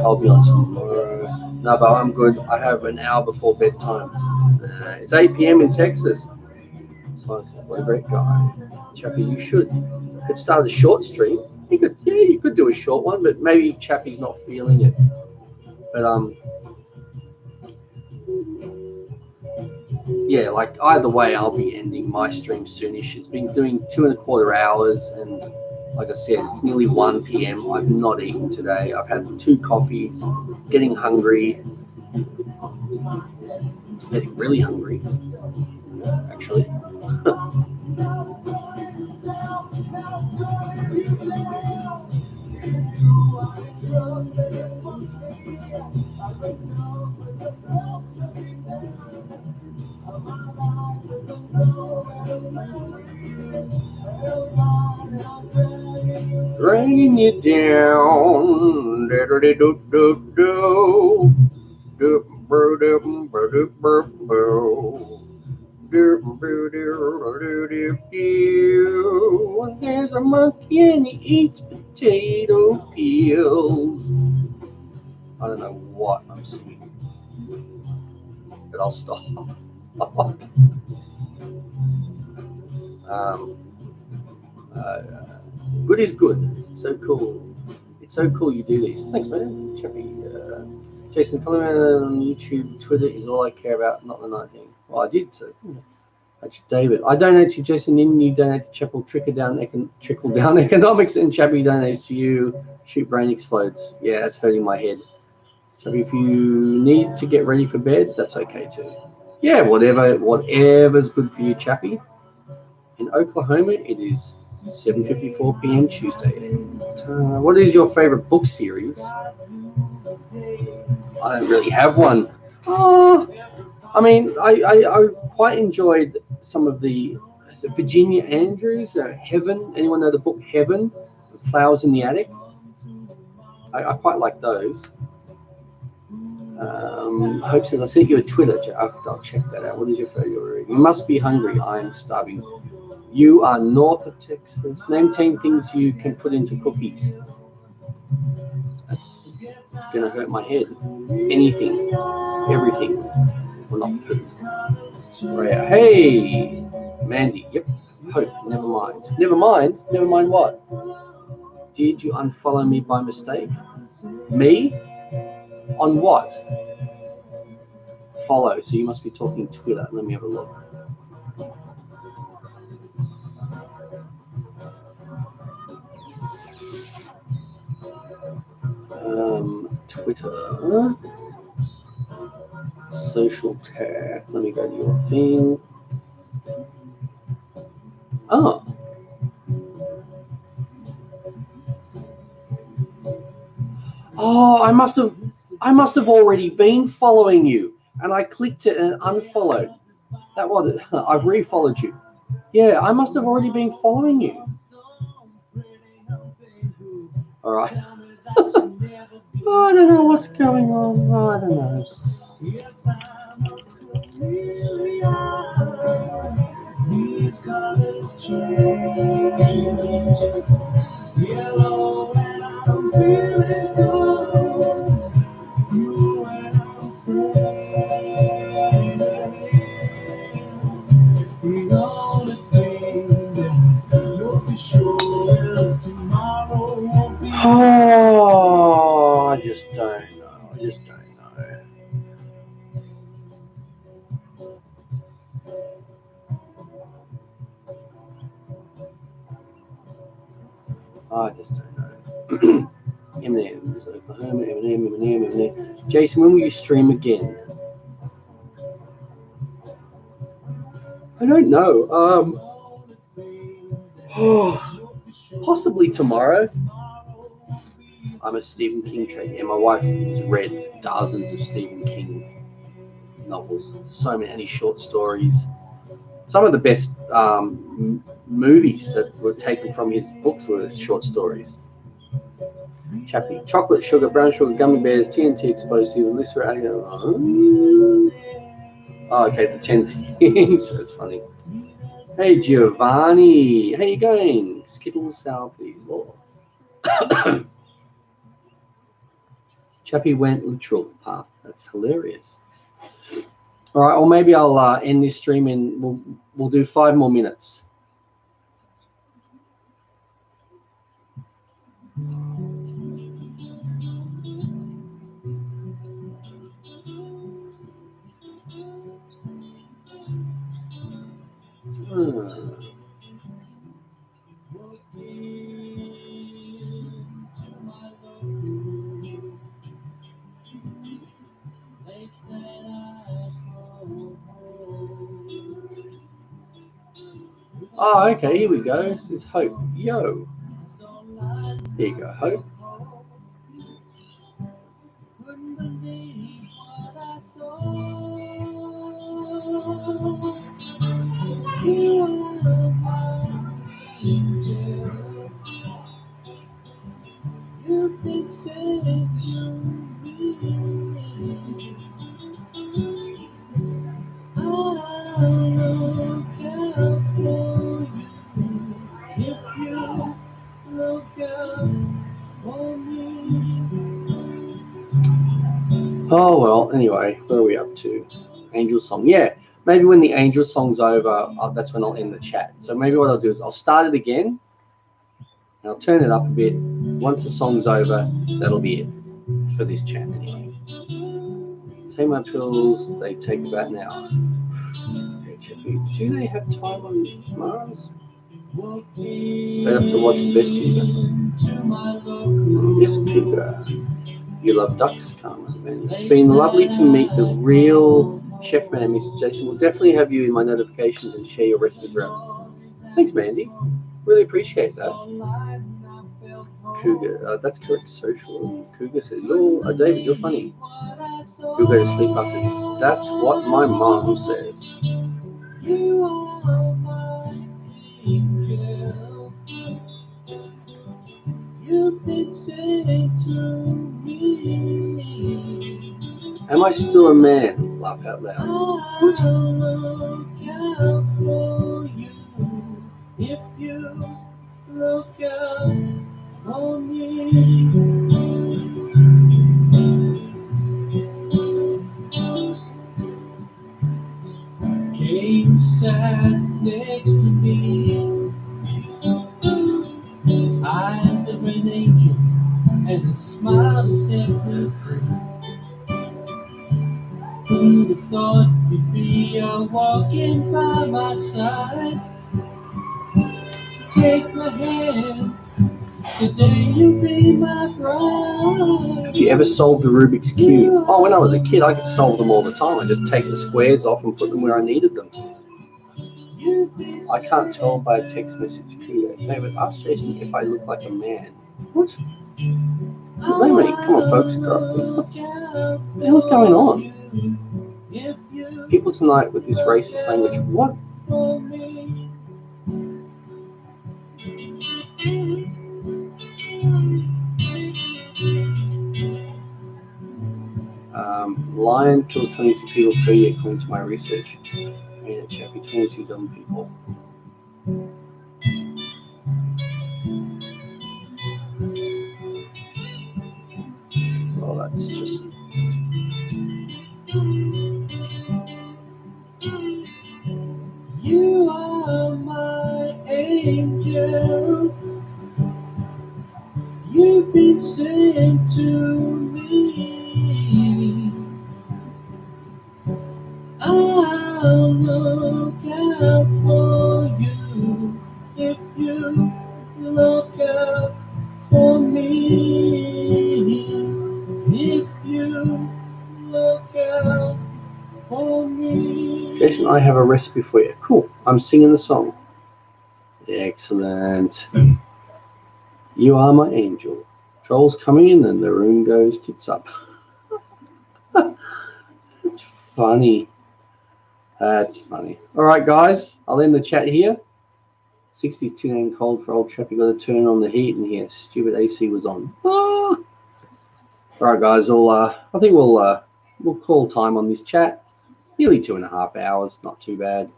[SPEAKER 1] I'll be on tomorrow. No, but I'm good. I have an hour before bedtime. It's 8 p.m. in Texas. So what a great guy. Chappie, you could start a short stream. You could do a short one, but maybe Chappie's not feeling it. But yeah, like either way, I'll be ending my stream soonish. It's been doing 2.25 hours, and like I said, it's nearly 1 p.m. I've not eaten today. I've had 2 coffees, getting hungry, getting really hungry, actually. Bringing you down, there's a monkey and he eats potato peels. I don't know what I'm singing, but I'll stop. Good is good. So cool. It's so cool you do these. Thanks, man. Chappie. Jason, follow me on YouTube. Twitter is all I care about, not the night thing. Well, I did, so. David, I donate to Jason, then you donate to Chapel, trickle down economics, and Chappie donates to you. Shoot, brain explodes. Yeah, that's hurting my head. So if you need to get ready for bed, that's okay too. Yeah, whatever's good for you, Chappie. In Oklahoma, it is 7:54 p.m. Tuesday. What is your favorite book series? I don't really have one. I mean, I quite enjoyed some of the Virginia Andrews, Heaven. Anyone know the book Heaven? Flowers in the Attic. I quite like those. Hope says, I sent you a Twitter. I'll check that out. What is your favorite? You must be hungry. I'm starving. You are north of Texas. Name 10 things you can put into cookies. That's going to hurt my head. Anything. Everything. Well, not food. Right. Hey, Mandy. Yep. Hope. Never mind. Never mind? Never mind what? Did you unfollow me by mistake? Me? On what? Follow. So you must be talking Twitter. Let me have a look. Twitter. Social tag. Let me go to your thing. Oh. Oh, I must have already been following you, and I clicked it and unfollowed. That was it. I've refollowed you. Yeah, I must have already been following you. All right. Oh, I don't know what's going on. Oh, I don't know. These colors change. Yellow and I'm feeling good. I just don't know. I just don't know. I just don't know. Eminem, Oklahoma, Eminem. Jason, when will you stream again? I don't know. Possibly tomorrow. I'm a Stephen King trainer, and my wife has read dozens of Stephen King novels, so many short stories. Some of the best movies that were taken from his books were short stories. Chappie, chocolate, sugar, brown sugar, gummy bears, TNT explosive, oh, okay, the 10 things. That's funny. Hey Giovanni, how you going? Skittles sour, please. Oh. Chappie went literal path. That's hilarious. All right, or maybe I'll end this stream and we'll do 5 more minutes. Oh, okay, here we go. This is Hope. Yo. There you go, Hope. Oh, well, anyway, where are we up to? Angel song. Yeah, maybe when the Angel song's over, that's when I'll end the chat. So maybe what I'll do is I'll start it again, and I'll turn it up a bit. Once the song's over, that'll be it for this chat anyway. Take my pills, they take about an hour. Do they have time on Mars? Stay up to watch the best YouTuber. Yes, Cougar. You love ducks, Carmen. It's been lovely to meet the real chef man, Mr. Jason. We'll definitely have you in my notifications and share your recipes around. Thanks, Mandy. Really appreciate that. Cougar, that's correct. Social. Cougar says, David, you're funny. You'll go to sleep after this. That's what my mom says. You are my angel. You've been sent to me. Am I still a man? Laugh out loud. I'll look out for you if you look out for me. Came sat next to me, eyes of an angel and a smile that set me free. Who'd have thought you'd be walking by my side? Take my hand, today you'll be my bride. Have you ever solved a Rubik's Cube? Oh, when I was a kid, I could solve them all the time. I just take the squares off and put them where I needed them. I can't tell by a text message. David, ask Jason if I look like a man. What? There's no way. Come on, folks. What the hell's going on? People tonight with this racist language. What? Lion kills 22 people per year according to my research. And Chappie, 22 dumb people. Well, that's just... You are my angel. You've been sent to
[SPEAKER 2] I'll look out for you if you look out for me. If you look out for me.
[SPEAKER 1] Jason, I have a recipe for you. Cool. I'm singing the song. Excellent. You are my angel. Trolls coming in and the room goes tits up. It's funny. That's funny. All right, guys. I'll end the chat here. 60's too dang cold for old chap. You got to turn on the heat in here. Stupid AC was on. Ah. All right, guys. I think we'll call time on this chat. Nearly 2.5 hours. Not too bad.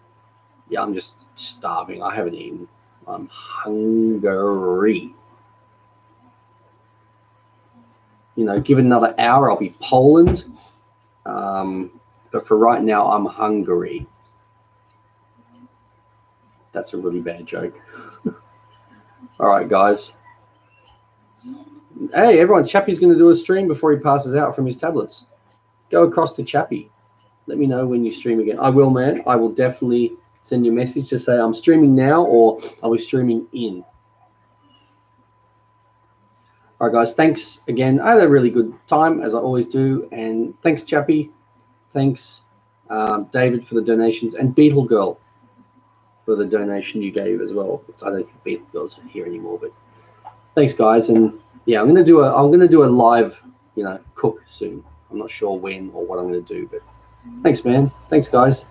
[SPEAKER 1] Yeah, I'm just starving. I haven't eaten. I'm hungry. You know, give it another hour, I'll be Poland. But for right now, I'm hungry. That's a really bad joke. All right, guys. Hey, everyone, Chappie's going to do a stream before he passes out from his tablets. Go across to Chappie. Let me know when you stream again. I will, man. I will definitely send you a message to say I'm streaming now or I'll be streaming in. All right, guys, thanks again. I had a really good time, as I always do. And thanks, Chappie. Thanks, David, for the donations. And Beetle Girl for the donation you gave as well. I don't think Beetle Girl's here anymore, but thanks, guys. And yeah, I'm gonna do a live, cook soon. I'm not sure when or what I'm gonna do, but thanks, man. Thanks, guys.